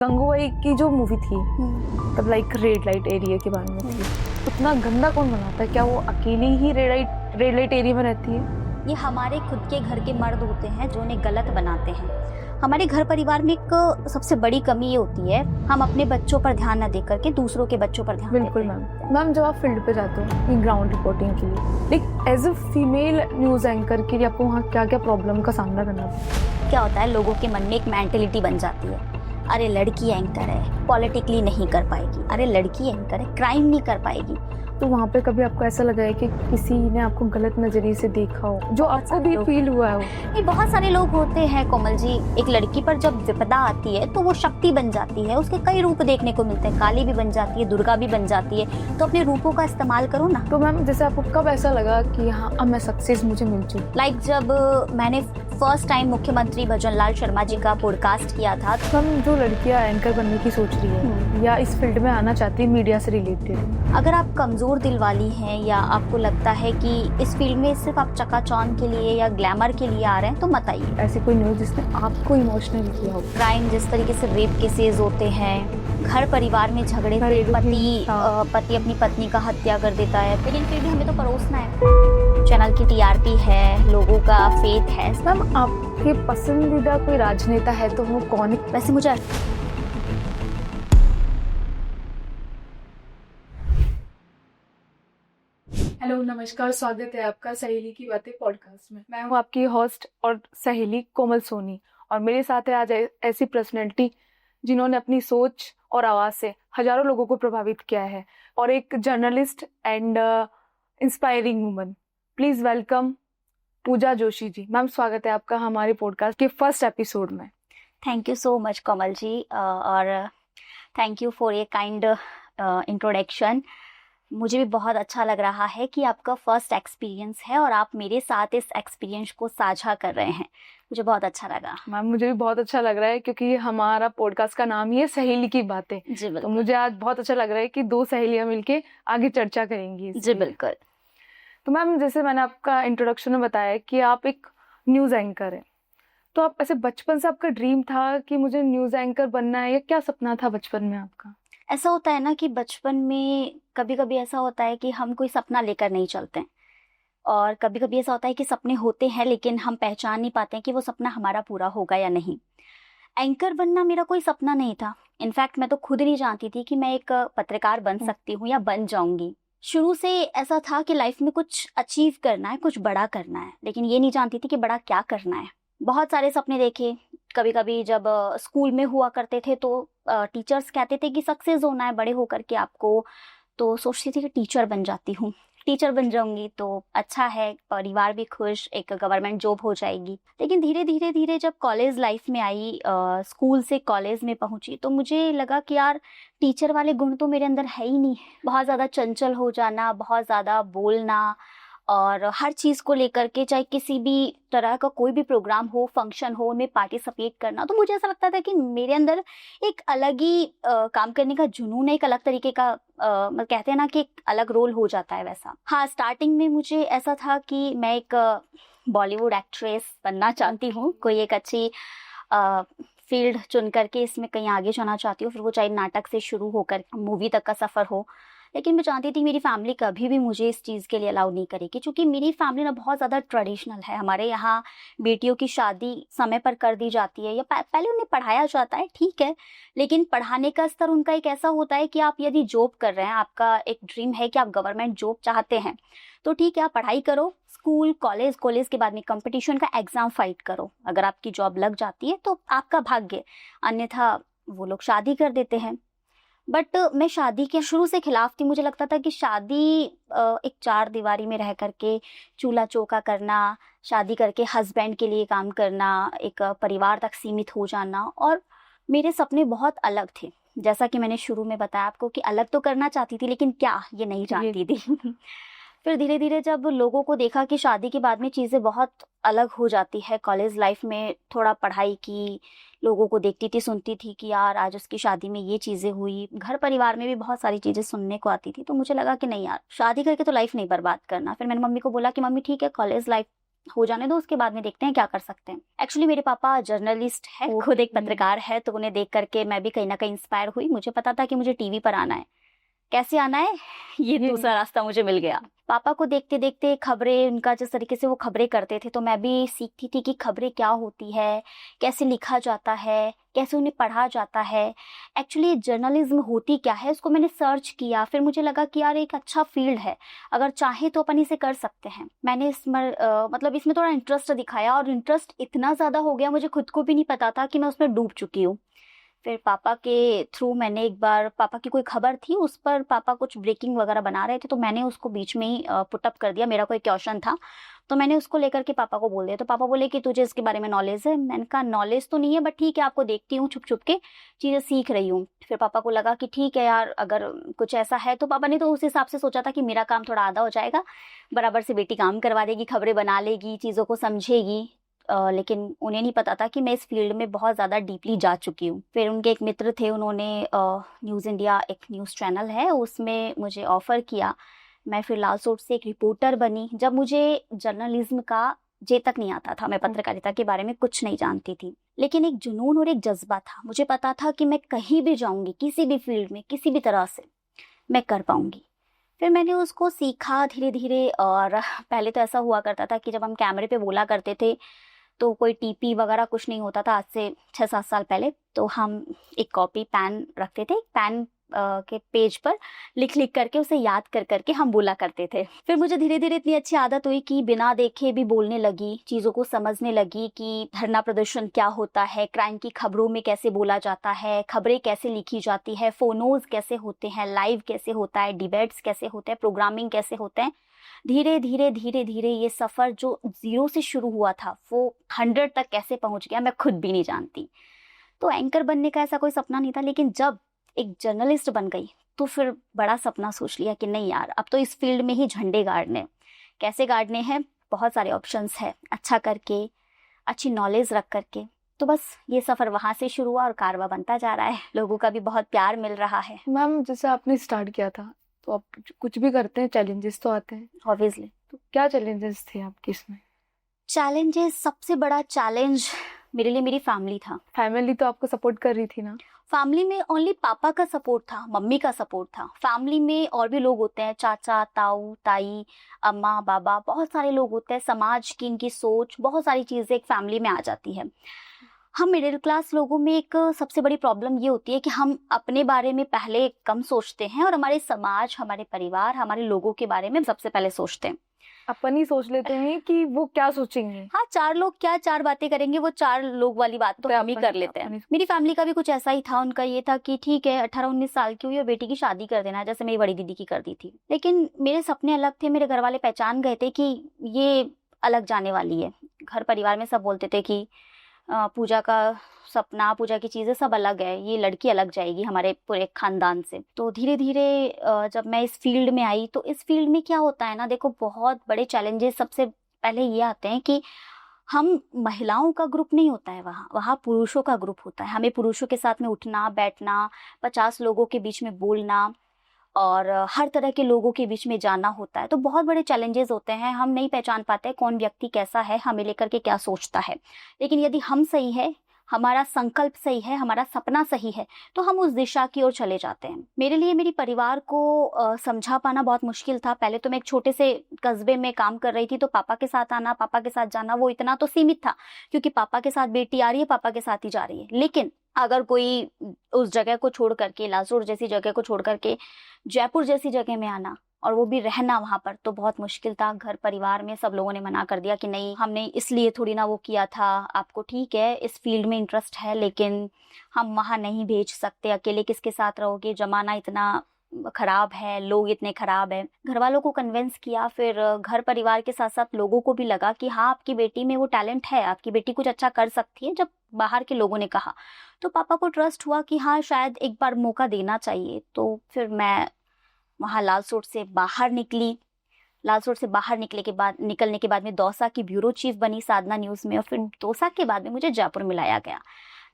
गंगूबाई की जो मूवी थी तब लाइक रेड लाइट एरिया के बारे में थी। उतना गंदा कौन बनाता है? क्या वो अकेली ही रेड लाइट एरिया में रहती है? ये हमारे खुद के घर के मर्द होते हैं जो उन्हें गलत बनाते हैं। हमारे घर परिवार में एक सबसे बड़ी कमी ये होती है, हम अपने बच्चों पर ध्यान न दे करके दूसरों के बच्चों पर ध्यान बिल्कुल देते हैं। मैम जब आप फील्ड पे जाते हो ग्राउंड रिपोर्टिंग के लिए, like as a female news anchor के लिए आपको वहाँ क्या क्या प्रॉब्लम का सामना करना पड़ता है? क्या होता है, लोगों के मन में एक मेंटेलिटी बन जाती है, अरे लड़की एंकर है, पॉलिटिकली नहीं कर पाएगी, अरे लड़की एंकर है, क्राइम नहीं कर पाएगी। तो वहाँ पे कभी आपको ऐसा लगा है कि किसी ने आपको गलत नजरिए से देखा हो, जो आपको भी फील हुआ हो? नहीं, बहुत सारे लोग होते हैं कोमल जी। एक लड़की पर जब विपदा आती है तो वो शक्ति बन जाती है, उसके कई रूप देखने को मिलते हैं, काली भी बन जाती है, दुर्गा भी बन जाती है, तो अपने रूपों का इस्तेमाल करो ना। तो मैम जैसे आपको कब ऐसा लगा कि हाँ अब मैं सक्सेस मुझे मिल चुकी? लाइक जब मैंने फर्स्ट टाइम मुख्यमंत्री भजनलाल शर्मा जी का पॉडकास्ट किया था। हम जो लड़कियां एंकर बनने की सोच रही है या इस फील्ड में आना चाहती है मीडिया से रिलेटेड, अगर आप कमज़ोर दिल वाली हैं या आपको लगता है कि इस फील्ड में सिर्फ आप चकाचौंध के लिए या ग्लैमर के लिए आ रहे हैं तो मत आइए। ऐसी कोई न्यूज़ जिसने आपको इमोशनल किया हो? क्राइम जिस तरीके से रेप केसेस होते हैं, घर परिवार में झगड़े से पति अपनी पत्नी का हत्या कर देता है, लेकिन फिर भी हमें तो परोसना है। चैनल की टीआरपी है, लोगों का फेथ है। मैम आपके पसंदीदा कोई राजनेता है तो वो कौन है? वैसे मुझे हेलो नमस्कार, स्वागत है आपका सहेली की बातें पॉडकास्ट में। मैं हूँ आपकी होस्ट और सहेली कोमल सोनी, और मेरे साथ है आज ऐसी पर्सनैलिटी जिन्होंने अपनी सोच और आवाज़ से हजारों लोगों को प्रभावित किया है, और एक journalist and inspiring woman. Please welcome Pooja Joshi ji. Ma'am स्वागत है आपका हमारे पॉडकास्ट के फर्स्ट एपिसोड में। Thank you so much Komal ji, और thank you for a kind introduction. मुझे भी बहुत अच्छा लग रहा है कि आपका फर्स्ट एक्सपीरियंस है और आप मेरे साथ इस एक्सपीरियंस को साझा कर रहे हैं। मुझे बहुत अच्छा लगा। मैम मुझे भी बहुत अच्छा लग रहा है क्योंकि हमारा पॉडकास्ट का नाम ही है सहेली की बातें। जी तो मुझे आज बहुत अच्छा लग रहा है कि दो सहेलियां मिलके आगे चर्चा करेंगी। जी बिल्कुल। तो मैम जैसे मैंने आपका इंट्रोडक्शन में बताया कि आप एक न्यूज़ एंकर हैं, तो आप ऐसे बचपन से आपका ड्रीम था कि मुझे न्यूज़ एंकर बनना है, या क्या सपना था बचपन में आपका? ऐसा होता है ना कि बचपन में कभी कभी ऐसा होता है कि हम कोई सपना लेकर नहीं चलते हैं, और कभी कभी ऐसा होता है कि सपने होते हैं लेकिन हम पहचान नहीं पाते हैं कि वो सपना हमारा पूरा होगा या नहीं। एंकर बनना मेरा कोई सपना नहीं था। इनफैक्ट मैं तो खुद नहीं जानती थी कि मैं एक पत्रकार बन सकती हूँ या बन जाऊंगी। शुरू से ऐसा था कि लाइफ में कुछ अचीव करना है, कुछ बड़ा करना है, लेकिन ये नहीं जानती थी कि बड़ा क्या करना है। बहुत सारे सपने देखे। कभी कभी जब स्कूल में हुआ करते थे तो टीचर्स कहते थे कि सक्सेस होना है बड़े होकर के आपको, तो सोचती थी कि टीचर बन जाती हूँ, टीचर बन जाऊंगी तो अच्छा है, परिवार भी खुश, एक गवर्नमेंट जॉब हो जाएगी। लेकिन धीरे धीरे धीरे जब कॉलेज लाइफ में आई, स्कूल से कॉलेज में पहुंची, तो मुझे लगा कि यार टीचर वाले गुण तो मेरे अंदर है ही नहीं। बहुत ज़्यादा चंचल हो जाना, बहुत ज़्यादा बोलना, और हर चीज़ को लेकर के, चाहे किसी भी तरह का कोई भी प्रोग्राम हो, फंक्शन हो, उनमें पार्टिसिपेट करना, तो मुझे ऐसा लगता था कि मेरे अंदर एक अलग ही काम करने का जुनून है, एक अलग तरीके का मतलब कहते हैं ना कि एक अलग रोल हो जाता है वैसा। हाँ, स्टार्टिंग में मुझे ऐसा था कि मैं एक बॉलीवुड एक्ट्रेस बनना चाहती हूँ, कोई एक अच्छी फील्ड चुन करके इसमें कहीं आगे जाना चाहती हूँ, फिर वो चाहे नाटक से शुरू होकर मूवी तक का सफ़र हो। लेकिन मैं चाहती थी मेरी फैमिली कभी भी मुझे इस चीज़ के लिए अलाउ नहीं करेगी, क्योंकि मेरी फैमिली ना बहुत ज़्यादा ट्रेडिशनल है। हमारे यहाँ बेटियों की शादी समय पर कर दी जाती है, या पहले उन्हें पढ़ाया जाता है, ठीक है, लेकिन पढ़ाने का स्तर उनका एक ऐसा होता है कि आप यदि जॉब कर रहे हैं, आपका एक ड्रीम है कि आप गवर्नमेंट जॉब चाहते हैं, तो ठीक है, आप पढ़ाई करो, स्कूल कॉलेज, कॉलेज के बाद में कंपटीशन का एग्ज़ाम फाइट करो, अगर आपकी जॉब लग जाती है तो आपका भाग्य, अन्यथा वो लोग शादी कर देते हैं। बट मैं शादी के शुरू से खिलाफ थी। मुझे लगता था कि शादी एक चार दीवारी में रह करके चूल्हा चौका करना, शादी करके हस्बैंड के लिए काम करना, एक परिवार तक सीमित हो जाना, और मेरे सपने बहुत अलग थे। जैसा कि मैंने शुरू में बताया आपको कि अलग तो करना चाहती थी, लेकिन क्या ये नहीं जानती थी। फिर धीरे धीरे जब लोगों को देखा कि शादी के बाद में चीज़ें बहुत अलग हो जाती है, कॉलेज लाइफ में थोड़ा पढ़ाई की, लोगों को देखती थी, सुनती थी कि यार आज उसकी शादी में ये चीज़ें हुई, घर परिवार में भी बहुत सारी चीज़ें सुनने को आती थी, तो मुझे लगा कि नहीं यार, शादी करके तो लाइफ नहीं बर्बाद करना। फिर मैंने मम्मी को बोला कि मम्मी ठीक है, कॉलेज लाइफ हो जाने दो, उसके बाद में देखते हैं क्या कर सकते हैं। एक्चुअली मेरे पापा जर्नलिस्ट है, खुद एक पत्रकार है, तो उन्हें देख करके मैं भी कहीं ना कहीं इंस्पायर हुई। मुझे पता था कि मुझे टीवी पर आना है। कैसे आना है, ये दूसरा रास्ता मुझे मिल गया। पापा को देखते देखते खबरें, उनका जिस तरीके से वो खबरें करते थे, तो मैं भी सीखती थी कि खबरें क्या होती है, कैसे लिखा जाता है, कैसे उन्हें पढ़ा जाता है, एक्चुअली जर्नलिज्म होती क्या है। उसको मैंने सर्च किया, फिर मुझे लगा कि यार एक अच्छा फील्ड है, अगर चाहे तो अपन इसे कर सकते हैं। मैंने मतलब इसमें थोड़ा इंटरेस्ट दिखाया, और इंटरेस्ट इतना ज़्यादा हो गया, मुझे खुद को भी नहीं पता था कि मैं उसमें डूब चुकी हूँ। फिर पापा के थ्रू मैंने एक बार, पापा की कोई खबर थी, उस पर पापा कुछ ब्रेकिंग वगैरह बना रहे थे, तो मैंने उसको बीच में ही पुटअप कर दिया। मेरा कोई क्वेश्चन था तो मैंने उसको लेकर के पापा को बोल दिया। तो पापा बोले कि तुझे इसके बारे में नॉलेज है? मैंने कहा नॉलेज तो नहीं है, बट ठीक है, आपको देखती हूँ, छुप छुप के चीज़ें सीख रही हूँ। फिर पापा को लगा कि ठीक है यार, अगर कुछ ऐसा है, तो पापा ने तो उस हिसाब से सोचा था कि मेरा काम थोड़ा आधा हो जाएगा, बराबर से बेटी काम करवा देगी, खबरें बना लेगी, चीज़ों को समझेगी। लेकिन उन्हें नहीं पता था कि मैं इस फील्ड में बहुत ज़्यादा डीपली जा चुकी हूँ। फिर उनके एक मित्र थे, उन्होंने न्यूज़ इंडिया, एक न्यूज़ चैनल है, उसमें मुझे ऑफ़र किया। मैं फिर लालसोट से एक रिपोर्टर बनी। जब मुझे जर्नलिज्म का जे तक नहीं आता था, मैं पत्रकारिता के बारे में कुछ नहीं जानती थी, लेकिन एक जुनून और एक जज्बा था। मुझे पता था कि मैं कहीं भी जाऊँगी, किसी भी फील्ड में, किसी भी तरह से मैं कर पाऊँगी। फिर मैंने उसको सीखा धीरे धीरे। और पहले तो ऐसा हुआ करता था कि जब हम कैमरे पे बोला करते थे, तो कोई टीपी वगैरह कुछ नहीं होता था, आज से 6-7 साल पहले। तो हम एक कॉपी पेन रखते थे, पेन के पेज पर लिख लिख करके, उसे याद कर करके हम बोला करते थे। फिर मुझे धीरे धीरे इतनी अच्छी आदत हुई कि बिना देखे भी बोलने लगी, चीज़ों को समझने लगी कि धरना प्रदर्शन क्या होता है, क्राइम की खबरों में कैसे बोला जाता है, खबरें कैसे लिखी जाती है, फोनोज कैसे होते हैं, लाइव कैसे होता है, डिबेट्स कैसे होते हैं, प्रोग्रामिंग कैसे होते हैं। धीरे धीरे धीरे धीरे ये सफ़र जो 0 से शुरू हुआ था, वो 100 तक कैसे पहुंच गया, मैं खुद भी नहीं जानती। तो एंकर बनने का ऐसा कोई सपना नहीं था, लेकिन जब एक जर्नलिस्ट बन गई, तो फिर बड़ा सपना सोच लिया कि नहीं यार, अब तो इस फील्ड में ही झंडे गाड़ने। कैसे गाड़ने हैं? बहुत सारे ऑप्शंस है, अच्छा करके, अच्छी नॉलेज रख करके। तो बस ये सफ़र वहाँ से शुरू हुआ और कारवां बनता जा रहा है। लोगों का भी बहुत प्यार मिल रहा है। मैम, जैसे आपने स्टार्ट किया था, तो आप कुछ भी करते हैं, चैलेंजेस तो आते हैं ऑब्वियसली। तो क्या चैलेंजेस थे आपके इसमें? चैलेंजेस, सबसे बड़ा चैलेंज मेरे लिए मेरी फैमिली था। फैमिली तो आपको सपोर्ट कर रही थी ना? फैमिली में ओनली पापा का सपोर्ट था, मम्मी का सपोर्ट था। फैमिली में और भी लोग होते हैं, चाचा, ताऊ, ताई, अम्मा, बाबा, बहुत सारे लोग होते हैं। समाज की इनकी सोच, बहुत सारी चीज़ें एक फैमिली में आ जाती है। हम मिडिल क्लास लोगों में एक सबसे बड़ी प्रॉब्लम ये होती है कि हम अपने बारे में पहले कम सोचते हैं, और हमारे समाज, हमारे परिवार, हमारे लोगों के बारे में सबसे पहले सोचते हैं। अपन ही सोच लेते हैं कि वो क्या सोचेंगे। हाँ, 4 लोग क्या 4 बातें करेंगे, वो 4 लोग वाली बात तो हम ही कर लेते हैं। मेरी फैमिली का भी कुछ ऐसा ही था। उनका ये था कि ठीक है, 18-19 साल की हुई और बेटी की शादी कर देना, जैसे मेरी बड़ी दीदी की कर दी थी। लेकिन मेरे सपने अलग थे। मेरे घर वाले पहचान गए थे कि ये अलग जाने वाली है। घर परिवार में सब बोलते थे कि पूजा का सपना, पूजा की चीज़ें सब अलग है, ये लड़की अलग जाएगी हमारे पूरे खानदान से। तो धीरे धीरे जब मैं इस फील्ड में आई, तो इस फील्ड में क्या होता है ना, देखो बहुत बड़े चैलेंजेस सबसे पहले ये आते हैं कि हम महिलाओं का ग्रुप नहीं होता है, वहाँ पुरुषों का ग्रुप होता है। हमें पुरुषों के साथ में उठना बैठना, 50 लोगों के बीच में बोलना, और हर तरह के लोगों के बीच में जाना होता है। तो बहुत बड़े चैलेंजेस होते हैं। हम नहीं पहचान पाते कौन व्यक्ति कैसा है, हमें लेकर के क्या सोचता है। लेकिन यदि हम सही है, हमारा संकल्प सही है, हमारा सपना सही है, तो हम उस दिशा की ओर चले जाते हैं। मेरे लिए मेरी परिवार को समझा पाना बहुत मुश्किल था। पहले तो मैं एक छोटे से कस्बे में काम कर रही थी, तो पापा के साथ आना, पापा के साथ जाना, वो इतना तो सीमित था, क्योंकि पापा के साथ बेटी आ रही है, पापा के साथ ही जा रही है। लेकिन अगर कोई उस जगह को छोड़ करके, लालसोट जैसी जगह को छोड़ करके जयपुर जैसी जगह में आना, और वो भी रहना वहां पर, तो बहुत मुश्किल था। घर परिवार में सब लोगों ने मना कर दिया कि नहीं, हमने इसलिए थोड़ी ना वो किया था, आपको ठीक है इस फील्ड में इंटरेस्ट है, लेकिन हम वहां नहीं भेज सकते, अकेले किसके साथ रहोगे, जमाना इतना खराब है, लोग इतने खराब है। घर वालों को कन्विंस किया। फिर घर परिवार के साथ साथ लोगों को भी लगा कि हाँ, आपकी बेटी में वो टैलेंट है, आपकी बेटी कुछ अच्छा कर सकती है। जब बाहर के लोगों ने कहा, तो पापा को ट्रस्ट हुआ कि हाँ, शायद एक बार मौका देना चाहिए। तो फिर मैं वहाँ लालसोट से बाहर निकली। लालसोट से बाहर निकलने के बाद में दौसा की ब्यूरो चीफ बनी साधना न्यूज़ में, और फिर दौसा के बाद में मुझे जयपुर में लाया गया।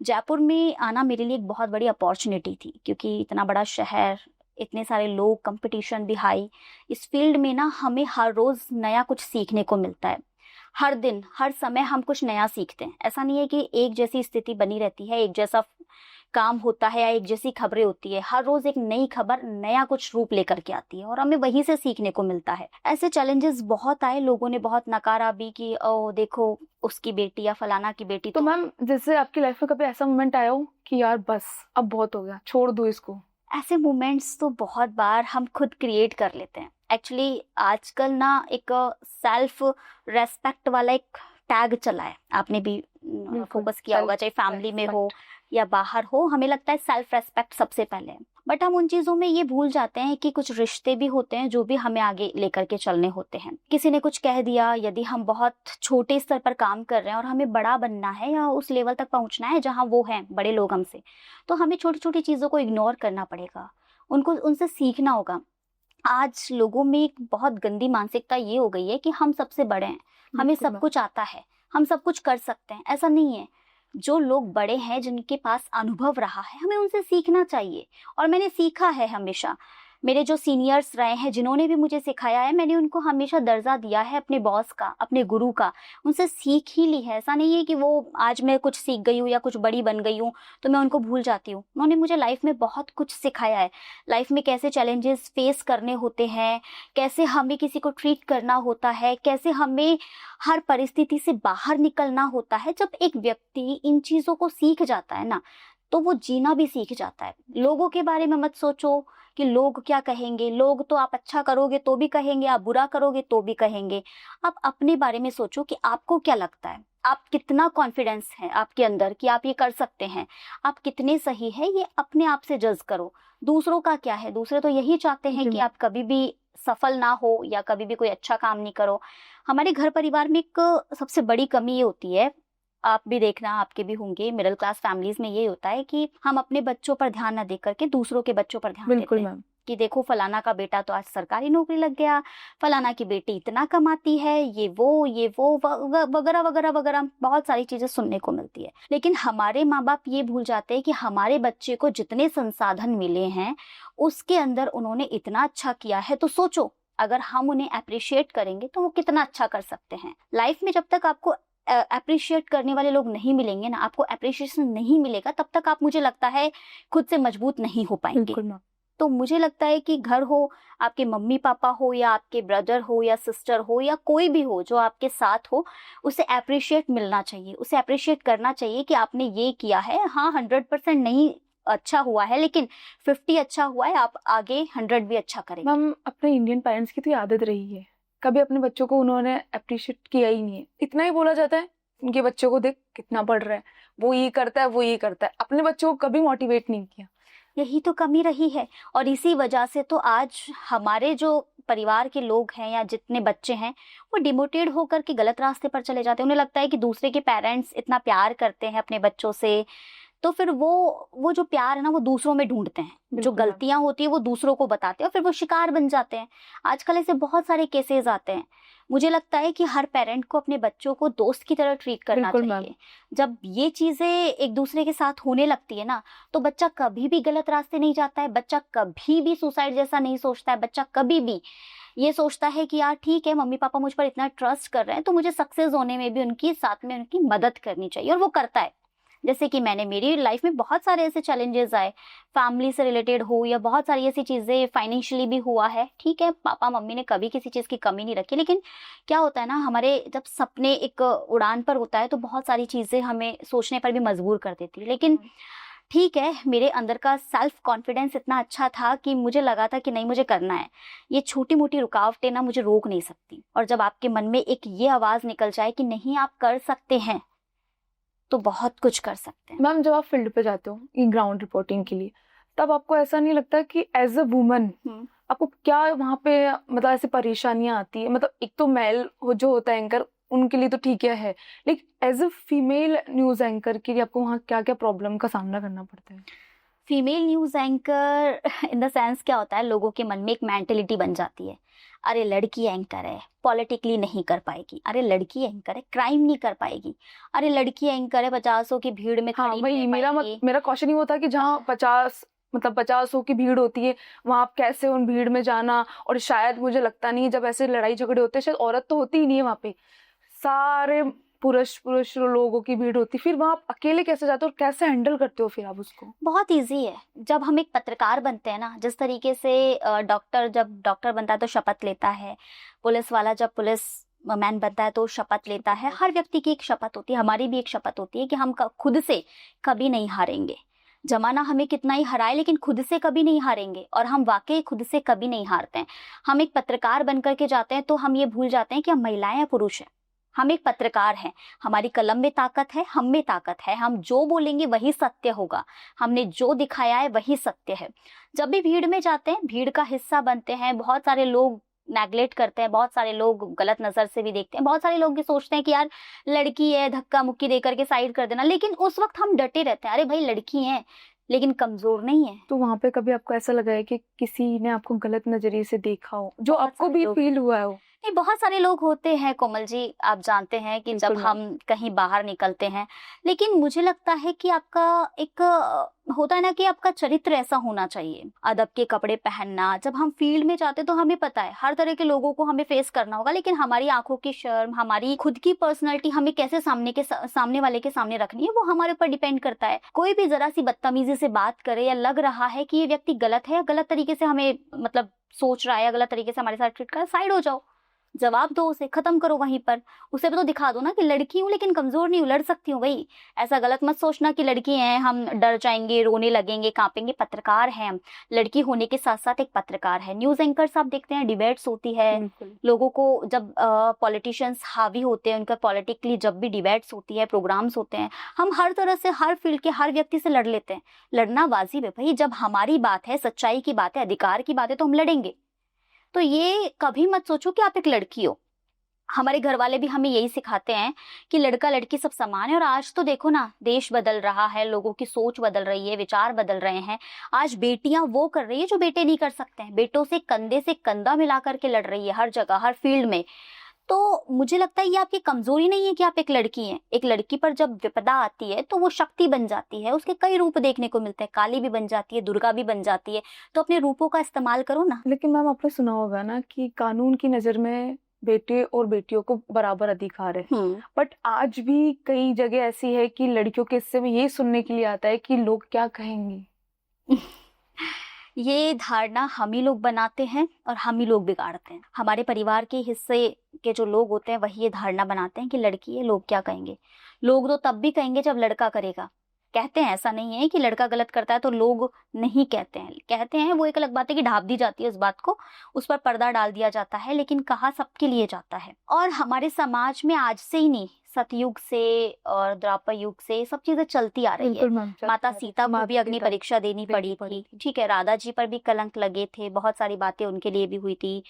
जयपुर में आना मेरे लिए एक बहुत बड़ी अपॉर्चुनिटी थी, क्योंकि इतना बड़ा शहर, इतने सारे लोग, कंपटीशन भी हाई। इस फील्ड में ना हमें हर रोज़ नया कुछ सीखने को मिलता है। हर दिन हर समय हम कुछ नया सीखते हैं। ऐसा नहीं है कि एक जैसी स्थिति बनी रहती है, एक जैसा काम होता है या एक जैसी खबरें होती है। हर रोज एक नई खबर नया कुछ रूप लेकर के आती है और हमें वहीं से सीखने को मिलता है। ऐसे चैलेंजेस बहुत आए, लोगों ने बहुत नकारा भी कि ओ देखो उसकी बेटी या फलाना की बेटी। तो मैम जैसे आपकी लाइफ में कभी ऐसा मोमेंट आया हो कि यार बस अब बहुत हो गया, छोड़ दो इसको? ऐसे मोमेंट्स तो बहुत बार हम खुद क्रिएट कर लेते हैं। एक्चुअली आजकल ना एक सेल्फ रेस्पेक्ट वाला एक टैग चला है, आपने भी फोकस किया होगा, चाहे फैमिली में हो या बाहर हो। हमें लगता है सेल्फ रेस्पेक्ट सबसे पहले है, बट हम उन चीजों में ये भूल जाते हैं कि कुछ रिश्ते भी होते हैं जो भी हमें आगे लेकर के चलने होते हैं। किसी ने कुछ कह दिया, यदि हम बहुत छोटे स्तर पर काम कर रहे हैं और हमें बड़ा बनना है या उस लेवल तक पहुंचना है जहां वो हैं बड़े लोग हमसे, तो हमें छोटी छोटी चीजों को इग्नोर करना पड़ेगा, उनसे सीखना होगा। आज लोगों में एक बहुत गंदी मानसिकता ये हो गई है कि हम सबसे बड़े हैं, हमें सब कुछ आता है, हम सब कुछ कर सकते हैं। ऐसा नहीं है। जो लोग बड़े हैं, जिनके पास अनुभव रहा है, हमें उनसे सीखना चाहिए। और मैंने सीखा है हमेशा। मेरे जो सीनियर्स रहे हैं, जिन्होंने भी मुझे सिखाया है, मैंने उनको हमेशा दर्जा दिया है अपने बॉस का, अपने गुरु का। उनसे सीख ही ली है। ऐसा नहीं है कि वो आज मैं कुछ सीख गई हूँ या कुछ बड़ी बन गई हूँ तो मैं उनको भूल जाती हूँ। उन्होंने मुझे लाइफ में बहुत कुछ सिखाया है। लाइफ में कैसे चैलेंजेस फेस करने होते हैं, कैसे हमें किसी को ट्रीट करना होता है, कैसे हमें हर परिस्थिति से बाहर निकलना होता है। जब एक व्यक्ति इन चीजों को सीख जाता है ना, तो वो जीना भी सीख जाता है। लोगों के बारे में मत सोचो कि लोग क्या कहेंगे। लोग तो आप अच्छा करोगे तो भी कहेंगे, आप बुरा करोगे तो भी कहेंगे। आप अपने बारे में सोचो कि आपको क्या लगता है, आप कितना कॉन्फिडेंस है आपके अंदर कि आप ये कर सकते हैं, आप कितने सही है, ये अपने आप से जज करो। दूसरों का क्या है? दूसरे तो यही चाहते हैं कि आप कभी भी सफल ना हो या कभी भी कोई अच्छा काम नहीं करो। हमारे घर परिवार में एक सबसे बड़ी कमी ये होती है, आप भी देखना, आपके भी होंगे, मिडिल क्लास फैमिलीज में ये होता है कि हम अपने बच्चों पर ध्यान न दे करके दूसरों के बच्चों पर ध्यान देते हैं कि देखो फलाना का बेटा तो आज सरकारी नौकरी लग गया, फलाना की बेटी इतना कमाती है, ये वो वगैरह वगैरह वगैरह बहुत सारी चीजें सुनने को मिलती है। लेकिन हमारे माँ बाप ये भूल जाते हैं कि हमारे बच्चे को जितने संसाधन मिले हैं उसके अंदर उन्होंने इतना अच्छा किया है। तो सोचो, अगर हम उन्हें अप्रिशिएट करेंगे तो वो कितना अच्छा कर सकते हैं। लाइफ में जब तक आपको अप्रिशिएट करने वाले लोग नहीं मिलेंगे ना, आपको अप्रिशिएशन नहीं मिलेगा, तब तक आप, मुझे लगता है, खुद से मजबूत नहीं हो पाएंगे। तो मुझे लगता है कि घर हो, आपके मम्मी पापा हो या आपके ब्रदर हो या सिस्टर हो या कोई भी हो जो आपके साथ हो, उसे अप्रिशिएट मिलना चाहिए, उसे अप्रिशिएट करना चाहिए कि आपने ये किया है। हाँ, 100% नहीं अच्छा हुआ है, लेकिन 50 अच्छा हुआ है, आप आगे 100 भी अच्छा करेंगे। मैम, अपने इंडियन पेरेंट्स की तो आदत रही है, कभी अपने बच्चों को उन्होंने अप्रिशिएट किया ही नहीं है। इतना ही बोला जाता है उनके बच्चों को, देख कितना पढ़ रहा है, वो ये करता है, वो ये करता है। अपने बच्चों को कभी मोटिवेट नहीं किया। यही तो कमी रही है। और इसी वजह से तो आज हमारे जो परिवार के लोग हैं या जितने बच्चे हैं, वो डिमोटिवेट होकर के गलत रास्ते पर चले जाते हैं। उन्हें लगता है कि दूसरे के पेरेंट्स इतना प्यार करते हैं अपने बच्चों से, तो फिर वो जो प्यार है ना, वो दूसरों में ढूंढते हैं। जो गलतियां होती है वो दूसरों को बताते हैं और फिर वो शिकार बन जाते हैं। आजकल ऐसे बहुत सारे केसेस आते हैं। मुझे लगता है कि हर पेरेंट को अपने बच्चों को दोस्त की तरह ट्रीट करना चाहिए। जब ये चीजें एक दूसरे के साथ होने लगती है ना, तो बच्चा कभी भी गलत रास्ते नहीं जाता है, बच्चा कभी भी सुसाइड जैसा नहीं सोचता है, बच्चा कभी भी ये सोचता है कि यार ठीक है, मम्मी पापा मुझ पर इतना ट्रस्ट कर रहे हैं तो मुझे सक्सेस होने में भी उनकी साथ में उनकी मदद करनी चाहिए, और वो करता है। जैसे कि मेरी लाइफ में बहुत सारे ऐसे चैलेंजेस आए, फैमिली से रिलेटेड हो या बहुत सारी ऐसी चीजें, फाइनेंशियली भी हुआ है। ठीक है, पापा मम्मी ने कभी किसी चीज की कमी नहीं रखी, लेकिन क्या होता है ना, हमारे जब सपने एक उड़ान पर होता है तो बहुत सारी चीजें हमें सोचने पर भी मजबूर कर देती है। लेकिन ठीक है, मेरे अंदर का सेल्फ कॉन्फिडेंस इतना अच्छा था कि मुझे लगा था कि नहीं, मुझे करना है। ये छोटी मोटी रुकावटें ना मुझे रोक नहीं सकती। और जब आपके मन में एक ये आवाज निकल जाए कि नहीं, आप कर सकते हैं, तो बहुत कुछ कर सकते हैं। मैम, जब आप फील्ड पे जाते हो ग्राउंड रिपोर्टिंग के लिए, तब आपको ऐसा नहीं लगता कि एज अ वुमन आपको क्या वहाँ पे मतलब ऐसी परेशानियां आती है? मतलब एक तो मेल जो होता है एंकर, उनके लिए तो ठीक है, लेकिन as a female news anchor के लिए आपको वहाँ क्या क्या प्रॉब्लम का सामना करना पड़ता है? Female news anchor in the sense क्या होता है, लोगों के मन में एक मेंटेलिटी बन जाती है, अरे लड़की एंकर है, पॉलिटिकली नहीं कर पाएगी, अरे लड़की एंकर है, क्राइम नहीं कर पाएगी, अरे लड़की एंकर है, 50 की भीड़ में खड़ी नहीं रह पाएगी। मेरा क्वेश्चन ये होता कि जहाँ 50 की भीड़ होती है, वहां आप कैसे उन भीड़ में जाना? और शायद मुझे लगता नहीं, जब ऐसे लड़ाई झगड़े होते हैं, शायद औरत तो होती ही नहीं है वहां पे, सारे पुरुष लोगों की भीड़ होती, फिर वहां आप अकेले कैसे जाते हो और कैसे हैंडल करते हो फिर आप उसको? बहुत इजी है। जब हम एक पत्रकार बनते हैं ना, जिस तरीके से डॉक्टर जब डॉक्टर बनता है तो शपथ लेता है, पुलिस वाला जब पुलिस मैन बनता है तो शपथ लेता है, हर व्यक्ति की एक शपथ होती है, हमारी भी एक शपथ होती है कि हम खुद से कभी नहीं हारेंगे। जमाना हमें कितना ही हराए लेकिन खुद से कभी नहीं हारेंगे, और हम वाकई खुद से कभी नहीं हारते हैं। हम एक पत्रकार बन करके जाते हैं तो हम ये भूल जाते हैं कि हम महिलाएं या पुरुष हैं। हम एक पत्रकार हैं, हमारी कलम में ताकत है, हम में ताकत है, हम जो बोलेंगे वही सत्य होगा, हमने जो दिखाया है वही सत्य है। जब भी भीड़ में जाते हैं, भीड़ का हिस्सा बनते हैं, बहुत सारे लोग नेगलेक्ट करते हैं, बहुत सारे लोग गलत नजर से भी देखते हैं, बहुत सारे लोग ये सोचते हैं कि यार लड़की है, धक्का मुक्की देकर के साइड कर देना, लेकिन उस वक्त हम डटे रहते हैं, अरे भाई लड़की है लेकिन कमजोर नहीं है। तो वहां पे कभी आपको ऐसा लगा है कि किसी ने आपको गलत नजरिए से देखा हो, जो आपको भी फील हुआ हो? नहीं, बहुत सारे लोग होते हैं कोमल जी, आप जानते हैं कि जब हम कहीं बाहर निकलते हैं, लेकिन मुझे लगता है कि आपका एक होता है ना कि आपका चरित्र ऐसा होना चाहिए, अदब के कपड़े पहनना। जब हम फील्ड में जाते हैं तो हमें पता है हर तरह के लोगों को हमें फेस करना होगा, लेकिन हमारी आंखों की शर्म, हमारी खुद की पर्सनैलिटी हमें कैसे सामने वाले के सामने रखनी है वो हमारे ऊपर डिपेंड करता है। कोई भी जरा सी बदतमीजी से बात करे या लग रहा है कि ये व्यक्ति गलत है या गलत तरीके से हमें मतलब सोच रहा है या गलत तरीके से हमारे साथ ट्रीट कर, साइड हो जाओ, जवाब दो उसे, खत्म करो वहीं पर। उसे भी तो दिखा दो ना कि लड़की हूँ लेकिन कमजोर नहीं हूँ, लड़ सकती हूँ भाई। ऐसा गलत मत सोचना कि लड़की हैं हम डर जाएंगे, रोने लगेंगे, कांपेंगे। पत्रकार हैं हम, लड़की होने के साथ साथ एक पत्रकार है। न्यूज एंकर्स आप देखते हैं, डिबेट्स होती है, लोगों को जब पॉलिटिशियंस हावी होते हैं, उनका पॉलिटिकली जब भी डिबेट्स होती है, प्रोग्राम्स होते हैं, हम हर तरह से हर फील्ड के हर व्यक्ति से लड़ लेते हैं। लड़ना वाजिब है भाई, जब हमारी बात है, सच्चाई की बात है, अधिकार की बात है तो हम लड़ेंगे। तो ये कभी मत सोचो कि आप एक लड़की हो। हमारे घर वाले भी हमें यही सिखाते हैं कि लड़का लड़की सब समान है। और आज तो देखो ना, देश बदल रहा है, लोगों की सोच बदल रही है, विचार बदल रहे हैं। आज बेटियां वो कर रही है जो बेटे नहीं कर सकते हैं, बेटों से कंधा मिला करके लड़ रही है हर जगह, हर फील्ड में। तो मुझे लगता है ये आपकी कमजोरी नहीं है कि आप एक लड़की हैं। एक लड़की पर जब विपदा आती है तो वो शक्ति बन जाती है, उसके कई रूप देखने को मिलते हैं, काली भी बन जाती है, दुर्गा भी बन जाती है। तो अपने रूपों का इस्तेमाल करो ना। लेकिन मैम आपने सुना होगा ना कि कानून की नजर में बेटे और बेटियों को बराबर अधिकार है, बट आज भी कई जगह ऐसी है कि लड़कियों के हिस्से में ये सुनने के लिए आता है कि लोग क्या कहेंगे। ये धारणा हम ही लोग बनाते हैं और हम ही लोग बिगाड़ते हैं। हमारे परिवार के हिस्से के जो लोग होते हैं वही ये धारणा बनाते हैं कि लड़की है, लोग क्या कहेंगे। लोग तो तब भी कहेंगे जब लड़का करेगा, कहते हैं। ऐसा नहीं है कि लड़का गलत करता है तो लोग नहीं कहते हैं, कहते हैं। वो एक अलग बात है कि ढाप दी जाती है उस बात को, उस पर पर्दा डाल दिया जाता है, लेकिन कहा सबके लिए जाता है। और हमारे समाज में आज से ही नहीं, सतयुग से और द्वापर युग से सब चीजें चलती आ रही है। माता सीता को भी अग्नि परीक्षा देनी पड़ी थी, ठीक है, राधा जी पर भी कलंक लगे थे, बहुत सारी बातें उनके लिए भी हुई थी।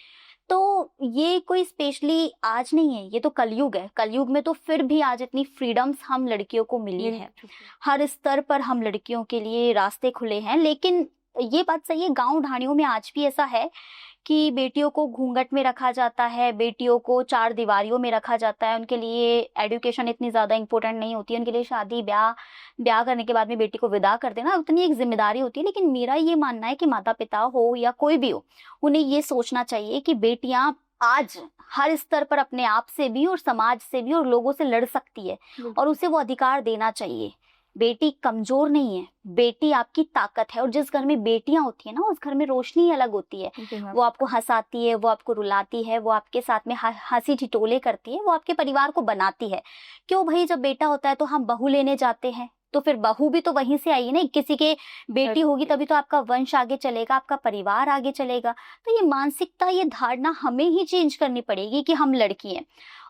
तो ये कोई स्पेशली आज नहीं है, ये तो कलयुग है। कलयुग में तो फिर भी आज इतनी फ्रीडम्स हम लड़कियों को मिली है, हर स्तर पर हम लड़कियों के लिए रास्ते खुले हैं। लेकिन ये बात सही है, गांव ढाणियों में आज भी ऐसा है कि बेटियों को घूंघट में रखा जाता है, बेटियों को चार दीवारियों में रखा जाता है। उनके लिए एजुकेशन इतनी ज्यादा इंपॉर्टेंट नहीं होती है, उनके लिए शादी ब्याह करने के बाद में बेटी को विदा कर देना उतनी एक जिम्मेदारी होती है। लेकिन मेरा ये मानना है कि माता पिता हो या कोई भी हो, उन्हें ये सोचना चाहिए कि बेटियां आज हर स्तर पर अपने आप से भी और समाज से भी और लोगों से लड़ सकती है, और उसे वो अधिकार देना चाहिए। बेटी कमजोर नहीं है, बेटी आपकी ताकत है। और जिस घर में बेटियां होती है ना, उस घर में रोशनी अलग होती है। वो आपको हंसाती है, वो आपको रुलाती है, वो आपके साथ में हंसी ठिठोले करती है, वो आपके परिवार को बनाती है। क्यों भाई, जब बेटा होता है तो हम बहू लेने जाते हैं, तो फिर बहू भी तो वहीं से आई है ना, किसी के बेटी होगी तभी तो आपका वंश आगे चलेगा, आपका परिवार आगे चलेगा। तो ये मानसिकता, ये धारणा हमें ही चेंज करनी पड़ेगी कि हम लड़की हैं।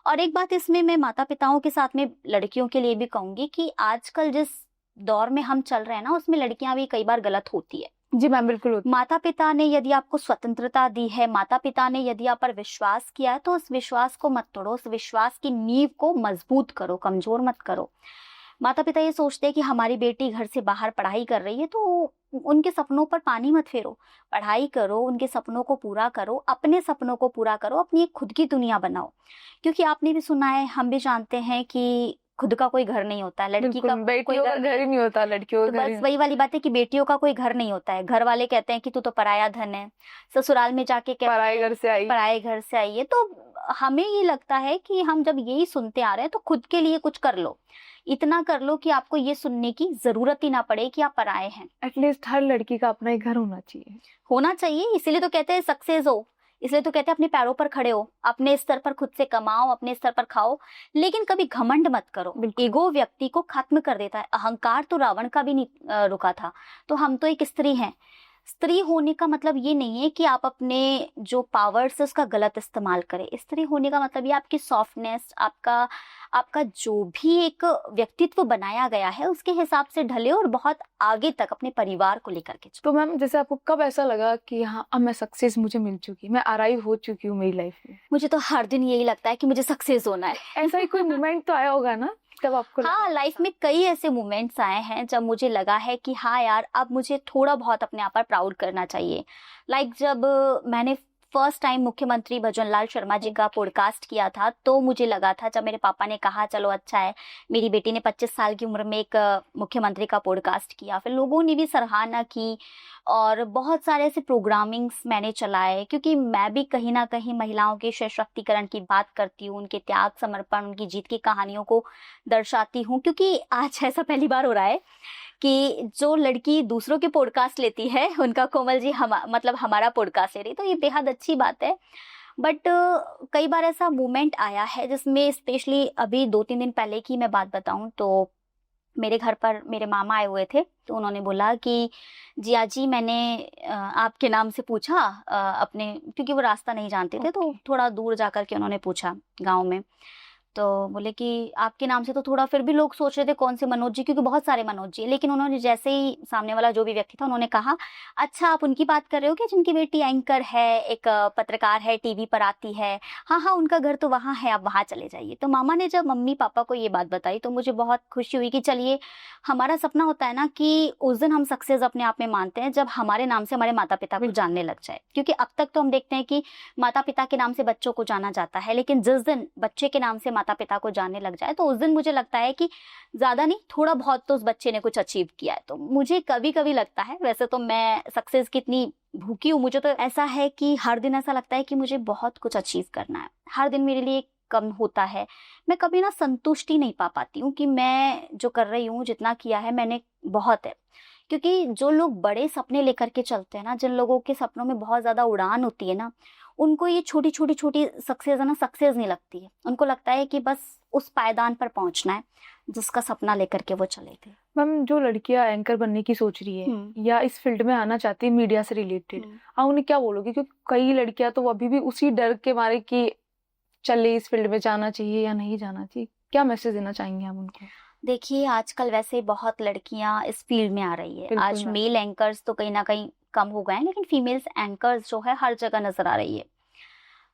और एक बात इसमें मैं माता पिताओं के साथ में लड़कियों के लिए भी कहूंगी कि आजकल जिस दौर में हम चल रहे हैं ना, उसमें लड़कियां भी कई बार गलत होती है। जी मैम, बिल्कुल। माता पिता ने यदि आपको स्वतंत्रता दी है, माता पिता ने यदि आप पर विश्वास किया है, तो उस विश्वास को मत तोड़ो, उस विश्वास की नींव को मजबूत करो, कमजोर मत करो। माता पिता ये सोचते हैं कि हमारी बेटी घर से बाहर पढ़ाई कर रही है, तो उनके सपनों पर पानी मत फेरो। पढ़ाई करो, उनके सपनों को पूरा करो, अपने सपनों को पूरा करो, अपनी एक खुद की दुनिया बनाओ। क्योंकि आपने भी सुना है, हम भी जानते हैं कि खुद का कोई घर नहीं होता है, लड़की का कोई घर ही नहीं होता, लड़कियों का बस वही वाली बात है कि बेटियों का कोई घर नहीं होता है। घर वाले कहते हैं कि तू तो पराया धन है, ससुराल में जाके पराए घर से आई है। तो हमें ये लगता है कि हम जब यही सुनते आ रहे हैं तो खुद के लिए कुछ कर लो, इतना कर लो कि आपको ये सुनने की जरूरत ही ना पड़े कि आप पराए हैं। एटलीस्ट हर लड़की का अपना एक घर होना चाहिए। इसीलिए तो कहते हैं सक्सेस हो, इसलिए तो कहते हैं अपने पैरों पर खड़े हो, अपने स्तर पर खुद से कमाओ, अपने स्तर पर खाओ, लेकिन कभी घमंड मत करो। बिल्कुल। ईगो व्यक्ति को खत्म कर देता है। अहंकार तो रावण का भी नहीं रुका था। तो हम तो एक स्त्री हैं। स्त्री होने का मतलब ये नहीं है कि आप अपने जो पावर्स है उसका गलत इस्तेमाल करें। स्त्री होने का मतलब ये आपकी सॉफ्टनेस, आपका जो भी एक व्यक्तित्व बनाया गया है उसके हिसाब से ढले और बहुत आगे तक अपने परिवार को लेकर के चलो। तो मैम जैसे आपको कब ऐसा लगा कि हाँ अब मैं सक्सेस मुझे मिल चुकी, मैं अराइव हो चुकी हूँ मेरी लाइफ में? मुझे तो हर दिन यही लगता है कि मुझे सक्सेस होना है। ऐसा ही कोई मोमेंट तो आया होगा ना तब आपको? हाँ, लाइफ में कई ऐसे मोमेंट्स आए हैं जब मुझे लगा है कि हाँ यार, अब मुझे थोड़ा बहुत अपने आप पर प्राउड करना चाहिए। लाइक जब मैंने फर्स्ट टाइम मुख्यमंत्री भजनलाल शर्मा जी का पॉडकास्ट किया था, तो मुझे लगा था, जब मेरे पापा ने कहा चलो अच्छा है, मेरी बेटी ने 25 साल की उम्र में एक मुख्यमंत्री का पॉडकास्ट किया, फिर लोगों ने भी सराहना की और बहुत सारे ऐसे प्रोग्रामिंग्स मैंने चलाए, क्योंकि मैं भी कहीं ना कहीं महिलाओं के सशक्तिकरण की बात करती हूँ, उनके त्याग समर्पण, उनकी जीत की कहानियों को दर्शाती हूँ। क्योंकि आज ऐसा पहली बार हो रहा है कि जो लड़की दूसरों के पॉडकास्ट लेती है उनका कोमल जी मतलब हमारा पॉडकास्ट ले रही, तो ये बेहद अच्छी बात है। बट कई बार ऐसा मोमेंट आया है जिसमें, स्पेशली अभी 2-3 दिन पहले की मैं बात बताऊं, तो मेरे घर पर मेरे मामा आए हुए थे, तो उन्होंने बोला कि जिया जी, मैंने आपके नाम से पूछा अपने, क्योंकि वो रास्ता नहीं जानते थे, तो थोड़ा दूर जाकर के उन्होंने पूछा गाँव में, तो बोले कि आपके नाम से तो थोड़ा फिर भी लोग सोच रहे थे कौन से मनोज जी, क्योंकि बहुत सारे मनोज जी, लेकिन उन्होंने जैसे ही सामने वाला जो भी व्यक्ति था, उन्होंने कहा अच्छा आप उनकी बात कर रहे हो क्या जिनकी बेटी एंकर है, एक पत्रकार है, टीवी पर आती है? हाँ हाँ, उनका घर तो वहाँ है, आप वहाँ चले जाइए। तो मामा ने जब मम्मी पापा को ये बात बताई तो मुझे बहुत खुशी हुई कि चलिए, हमारा सपना होता है ना कि उस दिन हम सक्सेस अपने आप में मानते हैं जब हमारे नाम से हमारे माता पिता को जानने लग जाए। क्योंकि अब तक तो हम देखते हैं कि माता पिता के नाम से बच्चों को जाना जाता है, लेकिन जिस दिन बच्चे के नाम से माता पिता को जानने लग जाए, तो उस दिन मुझे लगता है कि ज्यादा नहीं, थोड़ा बहुत तो उस बच्चे ने कुछ अचीव किया है। तो मुझे कभी कभी लगता है, वैसे तो मैं सक्सेस की इतनी भूखी हूँ, मुझे तो ऐसा है कि हर दिन ऐसा लगता है कि मुझे बहुत कुछ अचीव करना है, हर दिन मेरे लिए कम होता है। मैं कभी ना संतुष्टि नहीं पा पाती हूँ कि मैं जो कर रही हूँ, जितना किया है मैंने, बहुत है। क्योंकि जो लोग बड़े सपने लेकर के चलते हैं ना, जिन लोगों के सपनों में बहुत ज्यादा उड़ान होती है ना, उनको ये छोटी छोटी छोटी सक्सेस है ना, सक्सेस नहीं लगती है। उनको लगता है कि बस उस पायदान पर पहुंचना है जिसका सपना लेकर के वो चले थे। मैम जो लड़कियां एंकर बनने की सोच रही है या इस फील्ड में आना चाहती है मीडिया से रिलेटेड, आप उन्हें क्या बोलोगे? क्योंकि कई लड़कियां तो अभी भी उसी डर के मारे कि चले इस फील्ड में जाना चाहिए या नहीं जाना चाहिए, क्या मैसेज देना चाहेंगे आप उनको? देखिए, आजकल वैसे बहुत लड़कियां इस फील्ड में आ रही है। आज मेल एंकर्स तो कहीं ना कहीं कम हो गए हैं, लेकिन फीमेल्स एंकर्स जो है हर जगह नजर आ रही है।